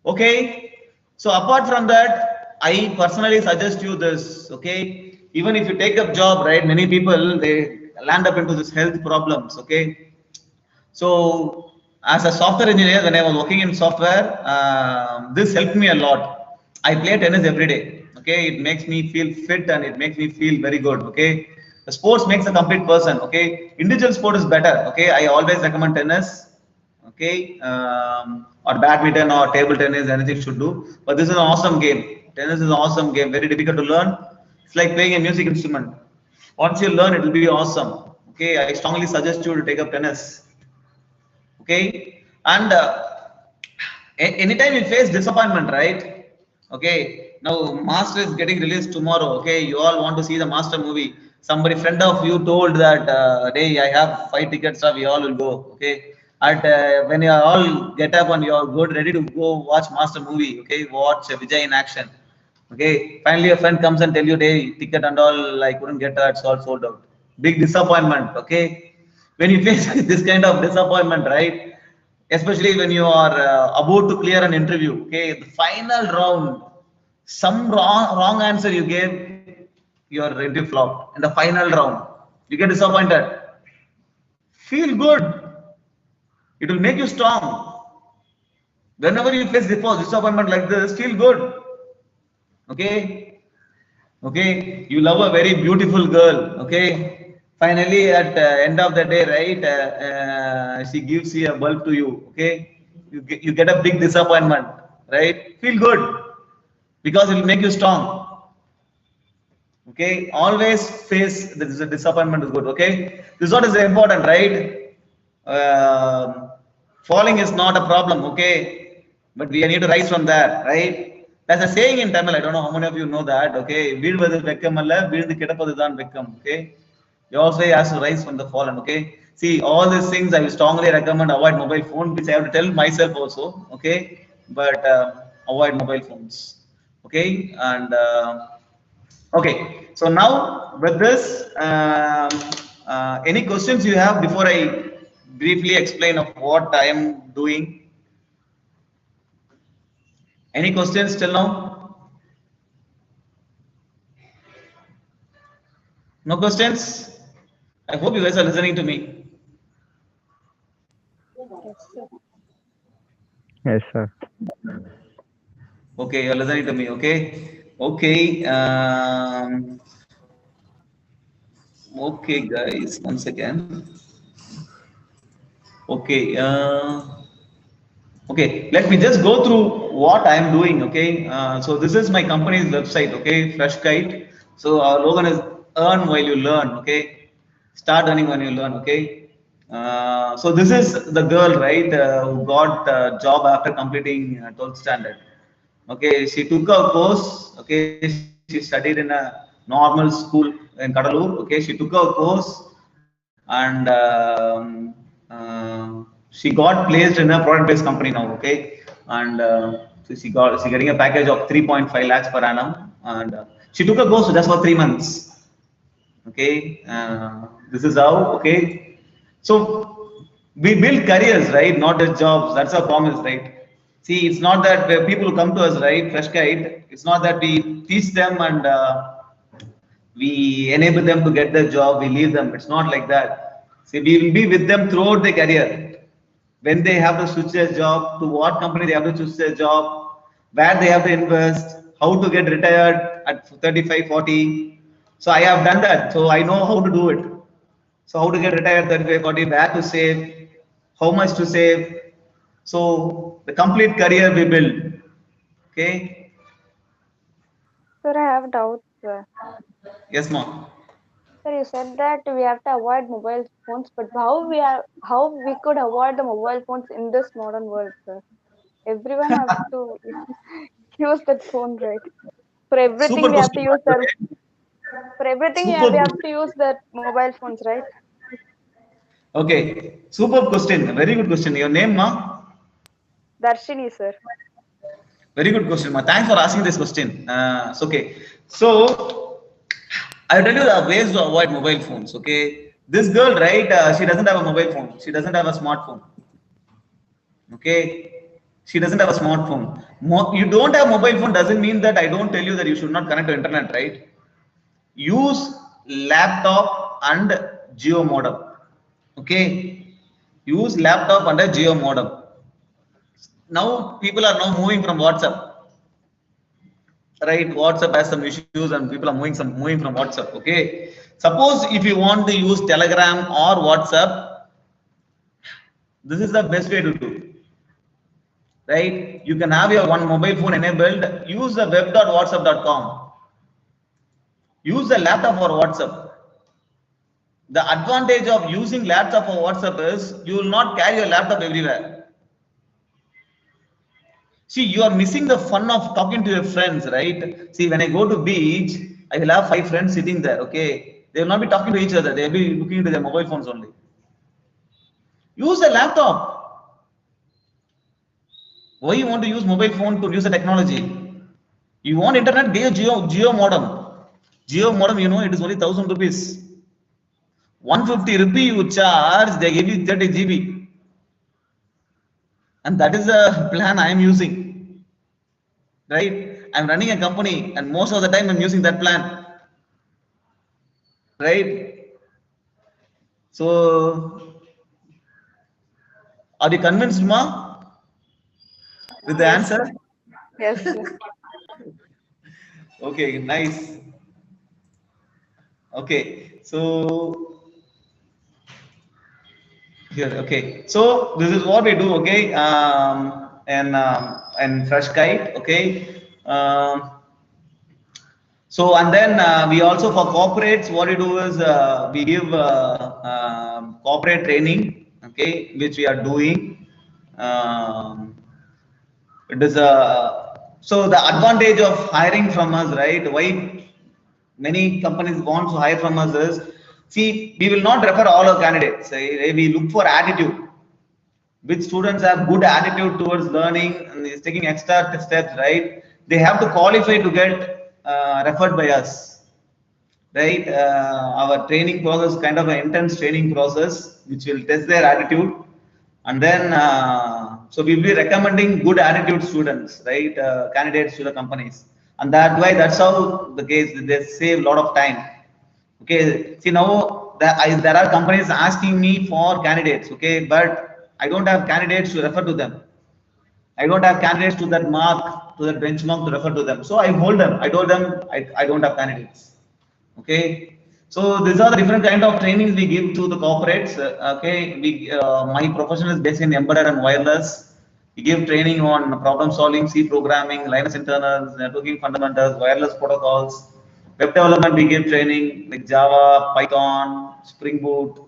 Okay, so apart from that, I personally suggest you this. Okay, even if you take up job, right? Many people they land up into this health problems. Okay, so as a software engineer, when I was working in software, this helped me a lot. I play tennis every day. Okay, it makes me feel fit and it makes me feel very good. Okay, the sports makes a complete person. Okay, individual sport is better. Okay, I always recommend tennis. Okay, or badminton or table tennis, anything should do. But this is an awesome game. Tennis is an awesome game. Very difficult to learn. It's like playing a music instrument. Once you learn, it will be awesome. Okay, I strongly suggest you to take up tennis. Okay, and anytime you face disappointment, right? Okay, now Master is getting released tomorrow. Okay, you all want to see the Master movie. Somebody friend of you told that hey, I have 5 tickets, so we all will go. Okay, and when you all get up and you are good, ready to go watch Master movie. Okay, watch Vijay in action. Okay, finally a friend comes and tell you, hey, ticket and all, I couldn't get that, it's all sold out. Big disappointment. Okay, when you face this kind of disappointment, right? Especially when you are about to clear an interview. Okay, the final round, some wrong answer you gave, your interview flopped. In the final round, you get disappointed. Feel good. It will make you strong. Whenever you face disappointment like this, feel good. Okay, okay, you love a very beautiful girl. Okay, finally at the end of the day, right, she gives you a bulb to you. Okay, you get a big disappointment, right? Feel good because it will make you strong. Okay, always face the disappointment is good. Okay, this is what is important, right? Falling is not a problem. Okay, but we need to rise from that, right? There's a saying in Tamil. I don't know how many of you know that. Okay, வீழ்வது வெட்கமல்ல, வீழ்ந்து கிடப்பதுதான் வெட்கம். Okay, you also has to rise from the fallen. Okay, see all these things I will strongly recommend avoid mobile phone, which I have to tell myself also. Okay, but avoid mobile phones. Okay, and okay, so now with this, any questions you have before I briefly explain of what I am doing? Any questions till now? No questions? I hope you guys are listening to me. Yes, sir. Okay, you're listening to me. Okay, okay. Okay, guys, once again. Okay, okay, let me just go through what I am doing. Okay, so this is my company's website. Okay, Fresh Kite. So our slogan is earn while you learn. Okay, start earning when you learn. Okay, so this is the girl, right, who got a job after completing 12th standard. Okay, she took a course. Okay, she studied in a normal school in Kadalur. Okay, she took a course and she got placed in a product-based company now. Okay, and so she getting a package of 3.5 lakhs per annum, and she took a course just for 3 months. Okay, this is how. Okay, so we build careers, right, not just jobs. That's our promise, right? See, it's not that people who come to us, right, Fresh Kite, it's not that we teach them and we enable them to get the job, we leave them. It's not like that. See, we will be with them throughout their career. When they have to switch their job, to what company they have to choose their job, where they have to invest, how to get retired at 35, 40. So I have done that. So I know how to do it. So how to get retired 35, 40, where to save, how much to save. So the complete career we build. Okay. Sir, I have doubts, sir. Yes, ma'am. Sir, you said that we have to avoid mobile phones, but how we could avoid the mobile phones in this modern world, sir? Everyone have to use that phone, right? For everything Super we have question. to use their for everything Super. we have to use that mobile phones, right? Okay. Super question. Very good question. Your name, ma? Darshini, sir. Very good question, ma. Thanks for asking this question. It's okay. So I'll tell you the ways to avoid mobile phones. Okay. This girl, right? She doesn't have a mobile phone. She doesn't have a smartphone. Okay. She doesn't have a smartphone. You don't have mobile phone doesn't mean that I don't tell you that you should not connect to internet, right? Use laptop and Geo modem. Okay. Use laptop and a Geo modem. Now people are now moving from WhatsApp, right? WhatsApp has some issues and people are moving from WhatsApp. Okay, suppose if you want to use Telegram or WhatsApp, this is the best way to do, right? You can have your one mobile phone enabled, use the web.whatsapp.com, use the laptop for WhatsApp. The advantage of using laptop for WhatsApp is you will not carry your laptop everywhere. See, you are missing the fun of talking to your friends, right? See, when I go to beach, I will have 5 friends sitting there. Okay, they will not be talking to each other. They will be looking into their mobile phones only. Use a laptop. Why you want to use mobile phone to use the technology? You want internet? Get a Geo modem. Geo modem, you know, it is only 1,000 rupees. 150 rupee you charge, they give you 30 GB. And that is the plan I am using. Right? I'm running a company and most of the time I'm using that plan. Right? So, are you convinced, ma, with the Yes, answer? sir. Yes, sir. Okay, nice. Okay, so here, okay. So this is what we do, okay, and Fresh Kite, okay. So and then we also for corporates, what we do is we give corporate training, okay, which we are doing. It is so the advantage of hiring from us, right? Why many companies want to hire from us is, see, we will not refer all our candidates. We look for attitude. Which students have good attitude towards learning and is taking extra steps, right? They have to qualify to get referred by us, right? Our training process, kind of an intense training process, which will test their attitude, and then so we'll be recommending good attitude students, right? Candidates to the companies, and that's how the case they save a lot of time. Okay, see now there are companies asking me for candidates, okay, but I don't have candidates to refer to them. I don't have candidates to that mark, to that benchmark to refer to them. So I told them, I don't have candidates. Okay. So these are the different kind of trainings we give to the corporates. Okay, my profession is based in embedded and wireless. We give training on problem solving, C programming, Linux internals, networking fundamentals, wireless protocols. Web development we give training like Java, Python, Spring Boot,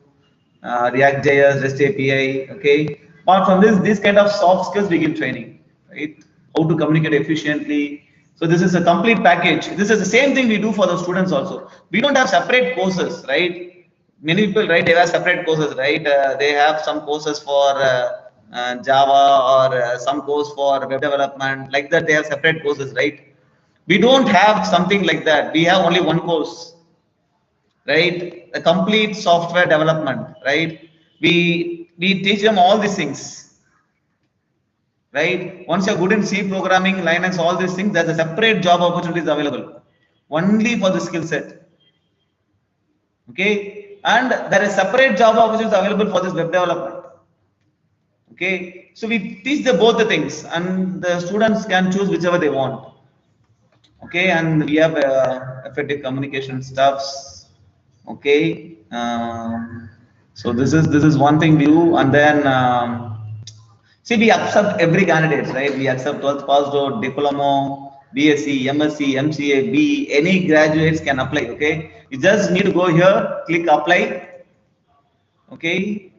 React JS, REST API. Okay. Apart from this, these kind of soft skills we give training, right? How to communicate efficiently. So this is a complete package. This is the same thing we do for the students also. We don't have separate courses, right? Many people, right? They have separate courses, right? They have some courses for Java or some course for web development. Like that, they have separate courses, right? We don't have something like that. We have only one course, right? A complete software development, right? We teach them all these things, right? Once you're good in C programming, Linux, all these things, there's a separate job opportunities available only for the skill set. Okay, and there is separate job opportunities available for this web development. Okay, so we teach them both the things, and the students can choose whichever they want. Okay, and we have effective communication stuffs. Okay, so this is one thing we do, and then see, we accept every candidate, right? We accept 12th passed out, diploma, BSc, MSc, MCA, B, any graduates can apply. Okay, you just need to go here, click apply. Okay,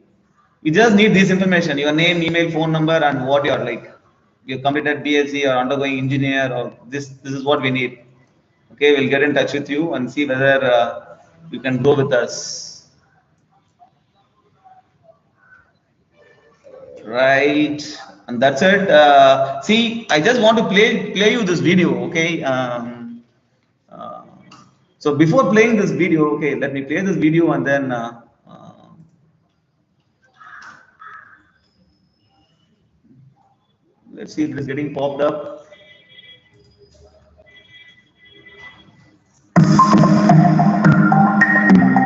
you just need this information: your name, email, phone number, and what you are like. You completed BSc or undergoing engineer, or this is what we need. Okay, we'll get in touch with you and see whether you can go with us. Right, and that's it. See, I just want to play you this video. Okay. So before playing this video, okay, let me play this video and then let's see if it is getting popped up.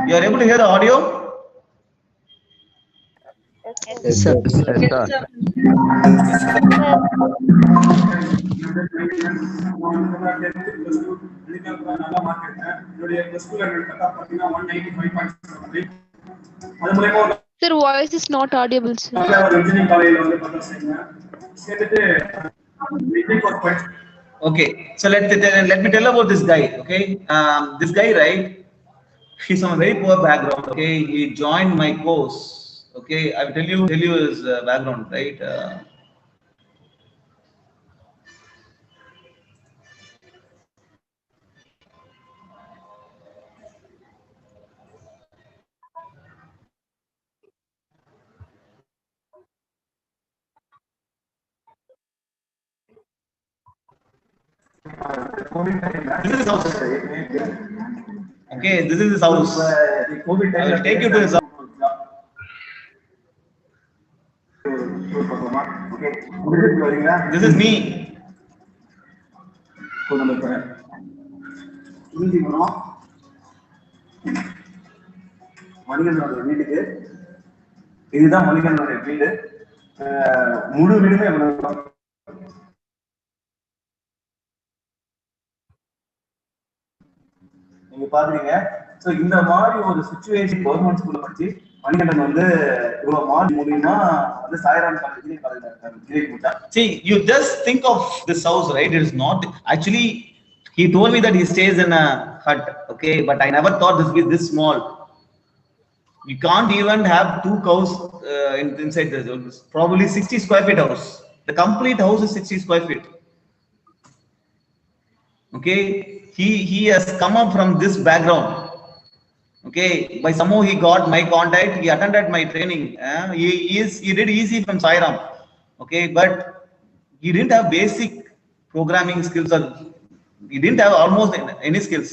You are able to hear the audio? Yes, sir. Sir, voice is not audible, sir. Okay, so let me tell about this guy. Okay, this guy, right? He's from a very poor background. Okay, he joined my course. Okay, I will tell you his background, right? This is his house. Okay, this is his house. I will take you to his house. This is me. மணிகண்டனுடைய வீட்டுக்கு இதுதான் மணிகண்டனுடைய வீடு. முழு வீடுமே நீங்க பாக்குறீங்க. So இந்த மாதிரி ஒரு சிச்சுவேஷன் கவர்மெண்ட் ஸ்கூல்ல படிச்சு மணிகண்டன் வந்து இவ்வளவு மாறி மூலியமா வந்து சாய்ராம் காலேஜ்ல. See, you just think of this house, right? It is not actually. He told me that he stays in a hut. Okay, but I never thought this would be this small. You can't even have 2 cows inside this. Probably 60 square feet house. The complete house is 60 square feet. Okay, he has come up from this background. Okay, by somehow he got my contact. He attended my training. He did easy from Sairam. Okay, but he didn't have basic programming skills, or he didn't have almost any skills.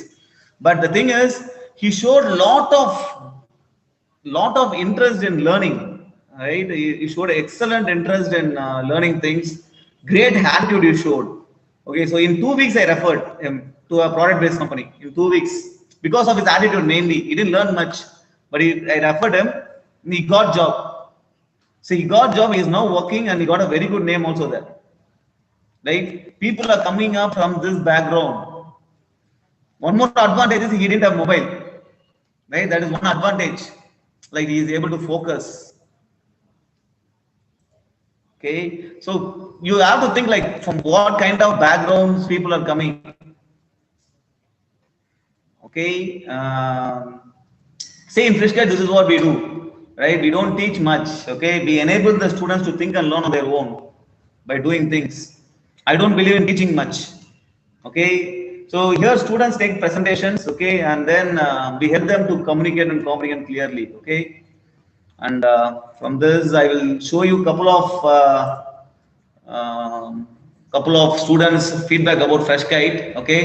But the thing is, he showed lot of interest in learning. Right, he showed excellent interest in learning things. Great attitude he showed. Okay, so in 2 weeks I referred him to a product-based company. In 2 weeks, because of his attitude mainly, he didn't learn much, but I referred him. And he got job. So he got job. He is now working, and he got a very good name also there. Right? People are coming up from this background. One more advantage is he didn't have mobile. right? That is one advantage. Like he is able to focus. Okay, so you have to think like from what kind of backgrounds people are coming. Okay, say in Freshkite, this is what we do, right? We don't teach much. Okay, we enable the students to think and learn on their own by doing things. I don't believe in teaching much. Okay, so here students take presentations. Okay, and then we help them to communicate and comprehend clearly. Okay, and from this I will show you couple of students feedback about Freshkite. Okay,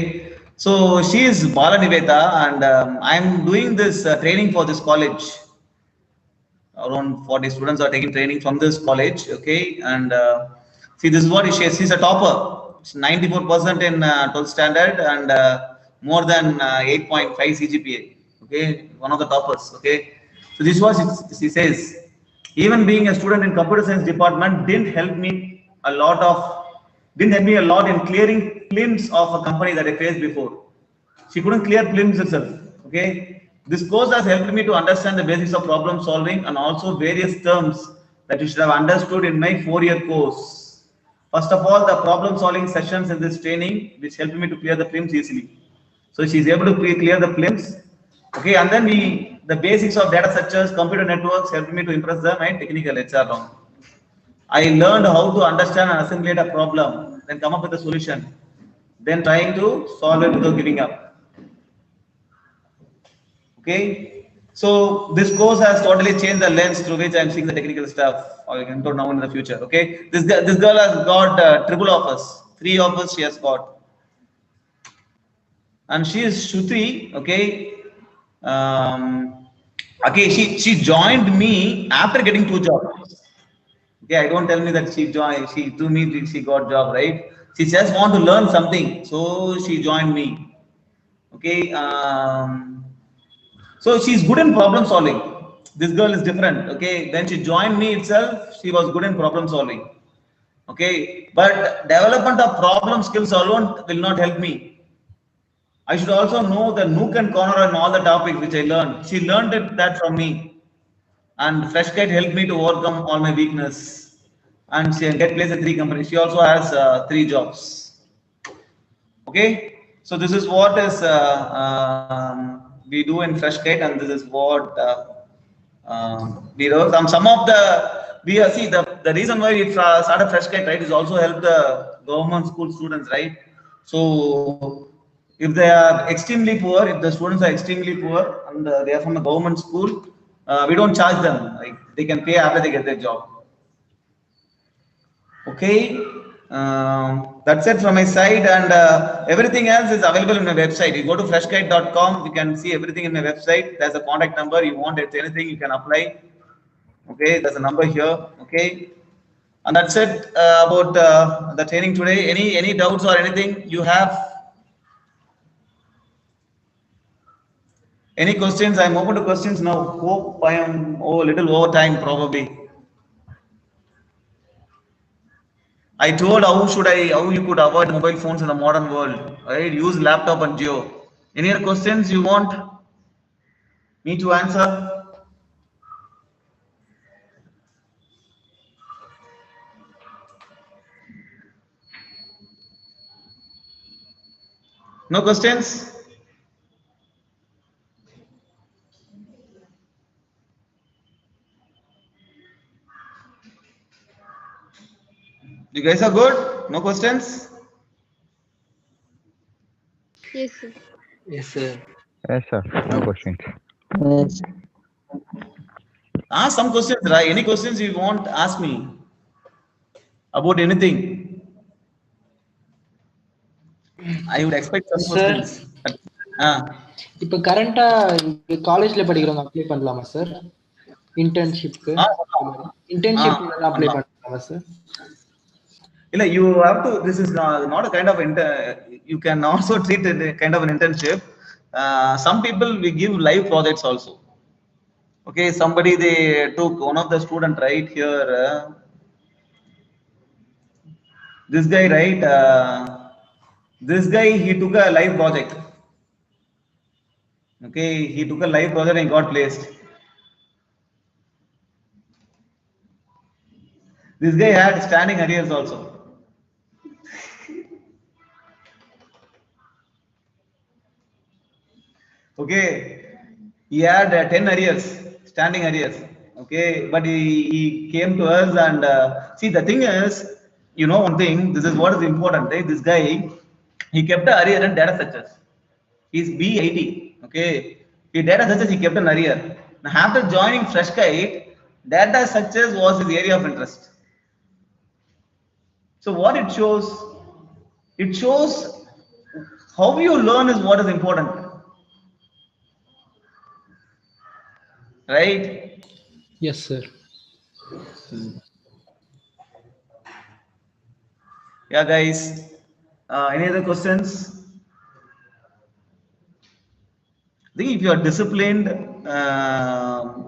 so she is Bala Niveta, and I'm doing this training for this college. Around 40 students are taking training from this college. Okay, and see, this is what she is. She's a topper. 94% in 12th standard and more than 8.5 CGPA. Okay, one of the toppers. Okay, so this was she says. Even being a student in computer science department didn't help me a lot in clearing prelims of a company that I faced before. She couldn't clear prelims herself. Okay, this course has helped me to understand the basics of problem solving and also various terms that you should have understood in my 4-year course. First of all, the problem solving sessions in this training, which helped me to clear the prelims easily. So she's able to clear the prelims. Okay, and then the basics of data structures, computer networks helped me to impress my technical HR round. I learned how to understand and assimilate a problem, then come up with a solution, then trying to solve it without giving up. Okay, so this course has totally changed the lens through which I'm seeing the technical stuff. Or you can go now in the future. Okay, this girl has got triple offers, 3 offers she has got, and she is Shruti. Okay, okay, she joined me after getting 2 jobs. Okay, I don't tell me that she joined. She got job, right? She just want to learn something, so she joined me. Okay, so she's good in problem solving. This girl is different. Okay, when she joined me itself, she was good in problem solving. Okay, but development of problem skills alone will not help me. I should also know the nook and corner and all the topics which I learned. She learned that from me, and Freshkite helped me to overcome all my weakness. And she get placed at 3 companies. She also has 3 jobs. Okay, so this is what is we do in Freshkite, and this is what we do. Some of the see the reason why we started Freshkite, right, is also help the government school students, right? So if they are extremely poor, if the students are extremely poor and they are from a government school, we don't charge them. Like they can pay after they get their job. Okay, that's it from my side, and everything else is available in my website. You go to freshkite.com, you can see everything in my website. There's a contact number. You want anything, you can apply. Okay, there's a number here. Okay, and that's it about the training today. Any doubts or anything you have? Any questions? I'm open to questions now. Hope I am a little over time probably. I told how you could avoid mobile phones in the modern world, right? Use laptop and Geo. Any other questions you want me to answer? No questions? You guys are good? No questions? Yes, sir. Yes, sir. Yes, sir. No questions. Yes. Ask some questions, right? Any questions you want, ask me about anything. I would expect some Sir. questions. இப்போ கரண்டா காலேஜ்ல படிக்கிறவங்க apply பண்ணலாமா sir? இன்டர்ன்ஷிப்க்கு apply பண்ணலாமா sir? இல்ல, you have to, this is not a kind of you can also treat it a kind of an internship. Some people we give live projects also. Okay, somebody they took one of the student right here, this guy, right, this guy, he took a live project. Okay, he took a live project and got placed. This guy had standing arrears also. Okay, he had 10 arrears, standing arrears. Okay, but he came to us and see, the thing is, you know one thing, this is what is important, right? This guy, he kept an arrear in data structures. He's B80. Okay, he data structures, he kept an arrear. Now after joining FreshKite, data structures was his area of interest. So what it shows how you learn is what is important. Right? Yes, sir. Yeah, guys. Any other questions? I think if you are disciplined,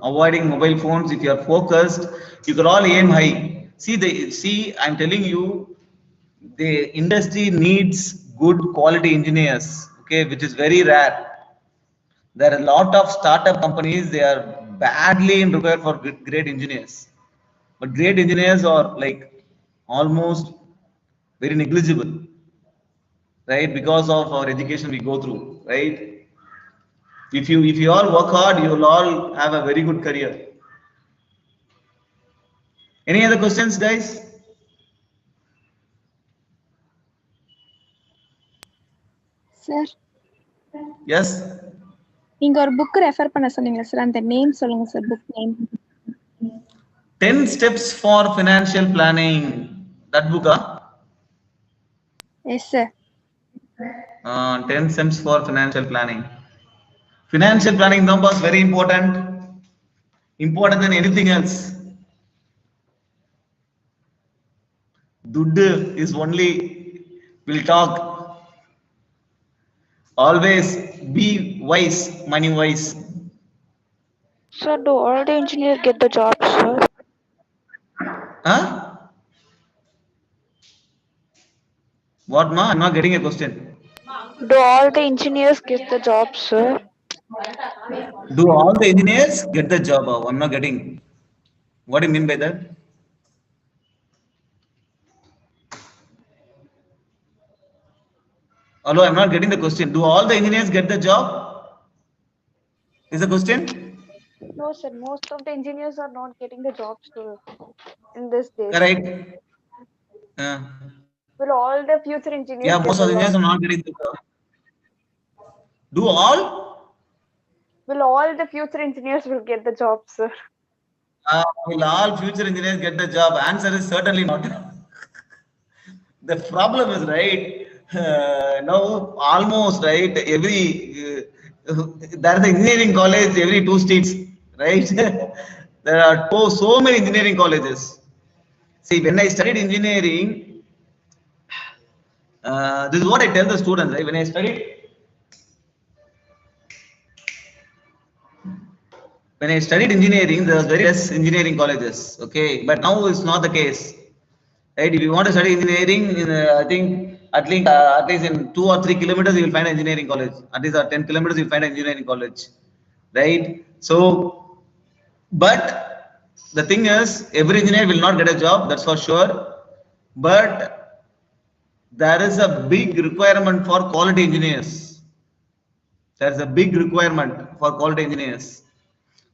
avoiding mobile phones, if you are focused, you can all aim high. See, I'm telling you, the industry needs good quality engineers. Okay, which is very rare. There are a lot of startup companies, they are badly prepared for great engineers, but great engineers are like almost very negligible, right? Because of our education we go through, right? If you all work hard, you will all have a very good career. Any other questions, guys? Sir, Yes. நீங்க ஒரு book refer பண்ண சொன்னீங்க sir, அந்த name சொல்லுங்க sir, book name. 10 steps for financial planning. That book, Yes sir. 10 steps for financial planning. Financial planning numbers very important. Important than anything else. Duddu is only will talk. Always be wise, money wise. Sir, do all the engineers get the job, sir? Huh? What, ma? I'm not getting a question. Do all the engineers get the job, sir? Do all the engineers get the job? I'm not getting. What do you mean by that? Hello, I'm not getting the question. Do all the engineers get the job? Is the question? No, sir. Most of the engineers are not getting the jobs in this days. Correct. Will all the future engineers? Yeah, most of the engineers are not getting the job. Do all? Will all the future engineers will get the job, sir? Will all future engineers get the job? Answer is certainly not. The problem is, right, now almost, right, every there is an engineering college every 2 streets, right? There are so many engineering colleges. See, when I studied engineering, this is what I tell the students, right? When I studied engineering, there was very less engineering colleges, okay, but now it's not the case, right? If you want to study engineering, I think at least in 2 or 3 kilometers you will find an engineering college. At least 10 kilometers you will find an engineering college, right? So, but the thing is, every engineer will not get a job, that's for sure, but there is a big requirement for quality engineers. There is a big requirement for quality engineers,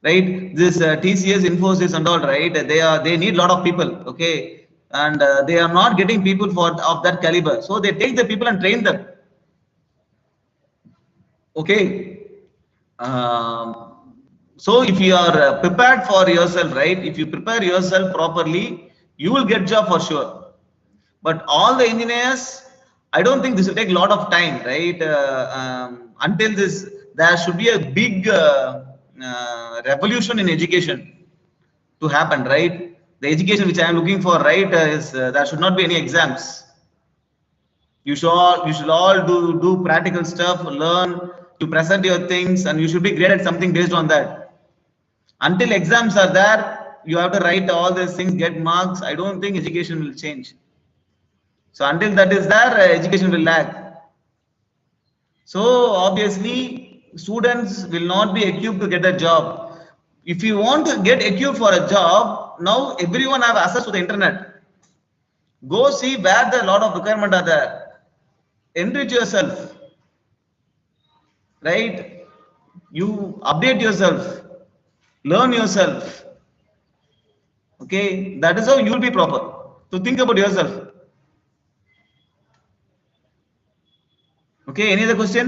right? This TCS, Infosys and all, right, they need a lot of people, okay, and they are not getting people of that caliber, so they take the people and train them, okay. So if you are prepared for yourself, right, if you prepare yourself properly, you will get job for sure. But all the engineers, I don't think this will take a lot of time, right? Until there should be a big revolution in education to happen, right? The education which I am looking for, right, is there should not be any exams. You should all do practical stuff, learn to present your things, and you should be great at something based on that. Until exams are there, you have to write all these things, get marks. I don't think education will change. So until that is there, education will lag. So obviously, students will not be equipped to get a job. If you want to get equipped for a job, now everyone have access to the internet. Go see where the lot of requirement are there. Enrich yourself, right? You update yourself, learn yourself. Okay, that is how you will be proper. So think about yourself. Okay, any other question?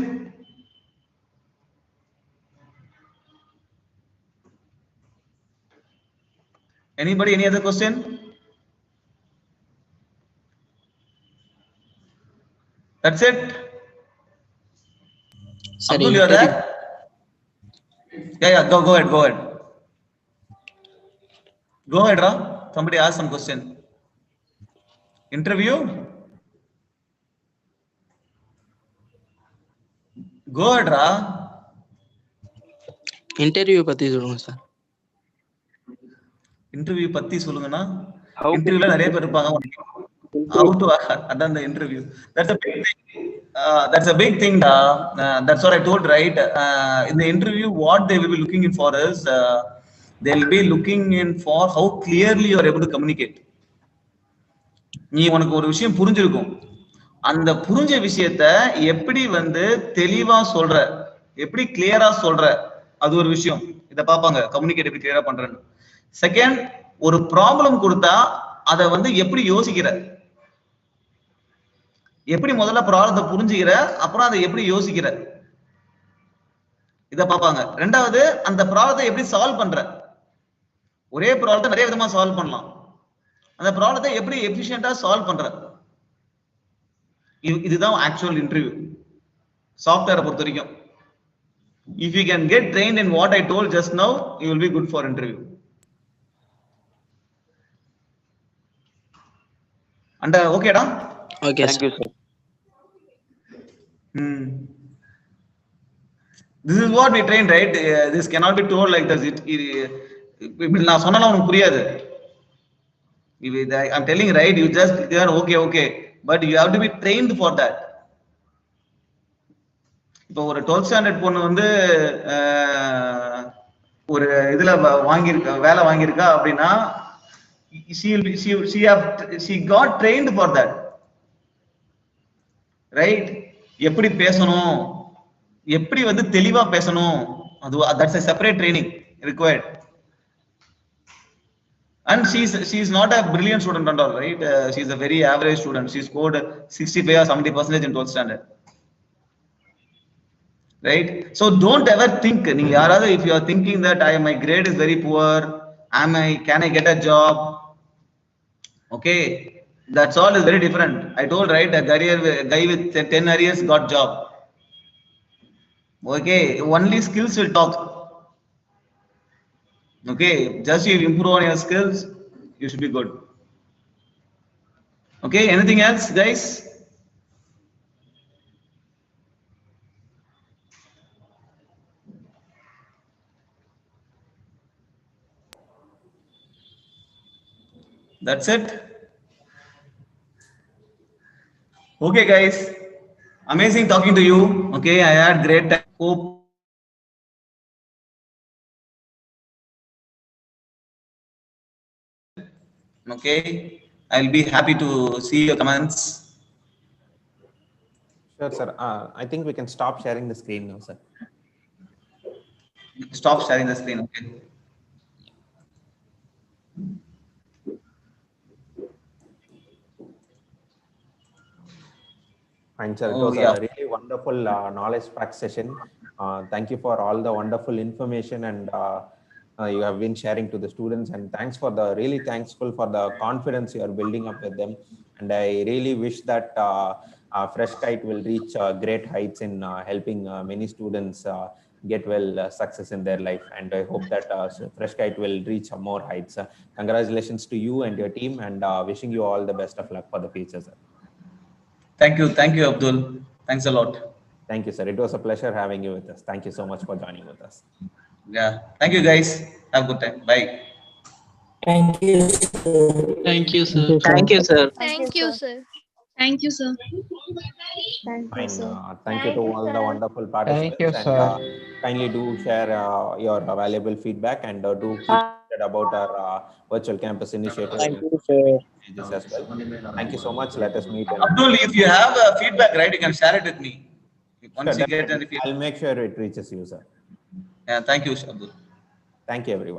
Anybody, any other question? That's it. Sorry, Abdul, you're there? Yeah, go ahead. Go ahead, Ra. Somebody ask some question. Interview? Go ahead, Ra. Interview பத்தி சொல்லுங்க sir. Interview பத்தி சொல்லுங்கனா இன்டர்வியூல நிறைய பேர் இருப்பாங்க. How to attend the interview? That's a big thing. That's a big thing. That's what I told, right? In the interview, what they will be looking in for is they'll be looking in for how clearly you are able to communicate. நீ உனக்கு ஒரு விஷயம் புரிஞ்சிருக்கும், அந்த புரிஞ்ச விஷயத்த எப்படி வந்து தெளிவா சொல்ற, எப்படி கிளியரா சொல்ற, அது ஒரு விஷயம். இத பாப்பாங்க, கம்யூனிகேட் எப்படி கிளியரா பண்றேன்னு. செகண்ட், ஒரு ப்ராப்ளம் கொடுத்தா அதை வந்து எப்படி யோசிக்கிற, எப்படி முதல்ல ப்ராப்ளத்தை புரிஞ்சுக்கிற, அப்புறம் அதை எப்படி யோசிக்கிற, இத பாப்பாங்க. ரெண்டாவது, அந்த ப்ராப்ளத்தை எப்படி சால்வ் பண்ற. ஒரே ப்ராப்ளத்தை நிறைய விதமா சால்வ் பண்ணலாம், அந்த ப்ராப்ளத்தை எப்படி எஃபிஷியன்ட்டா சால்வ் பண்ற. இதுதான் ஆக்சுவல் இன்டர்வியூ சாஃப்ட்வேரை பொறுத்த வரைக்கும். If you can get trained in what I told just now, you will be good for interview. And okay da? Okay, thank you sir. This is what we train, right? This cannot be told like this. நான் சொன்னாலும் உனக்கு புரியாது. I'm telling right, you just okay, but you have to be trained for that. இப்போ ஒரு 12th standard பொண்ணு வந்து ஒரு இதுல வேலை வாங்கியிருக்கா அப்படின்னா she got trained for that, right? எப்படி பேசணும், எப்படி வந்து தெளிவா பேசணும், that's a separate training required. And she's not a brilliant student at all, right? She's a very average student. She scored 65 or 70% in 12th standard, right? So don't ever think, if you are thinking that my grade is very poor, can I get a job? Okay, that's all is very different. I told, right, a guy with 10 arrears got job. Okay, only skills will talk. Okay, just you improve on your skills, you should be good. Okay, anything else, guys? That's it. Okay, guys, amazing talking to you. Okay, I had great time. Hope okay, I'll be happy to see your comments. Sure, sir. I think we can stop sharing the screen now, sir. Stop sharing the screen. Okay. Fine, sir. It was a really wonderful knowledge pack session. Thank you for all the wonderful information and you have been sharing to the students, and thanks for really thankful for the confidence you are building up with them. And I really wish that Fresh Kite will reach great heights in helping many students get success in their life. And I hope that Fresh Kite will reach more heights. Congratulations to you and your team, and wishing you all the best of luck for the future, sir. Thank you, Abdul. Thanks a lot. Thank you, sir. It was a pleasure having you with us. Thank you so much for joining with us. Yeah, thank you, guys. Have a good time. Bye. Thank you, sir. Thank you, sir. Thank you, sir. Thank you, sir. Fine. Thank you to all the wonderful participants. Thank you, sir. And kindly do share your valuable feedback and do keep posted about our virtual campus initiative. Thank you, sir. Pages as well. Thank you so much. Let us meet. Abdul, if you have feedback, right, you can share it with me. Once Sure, you get any feedback. I'll make sure it reaches you, sir. Yeah, thank you, Abdul. Thank you, everyone.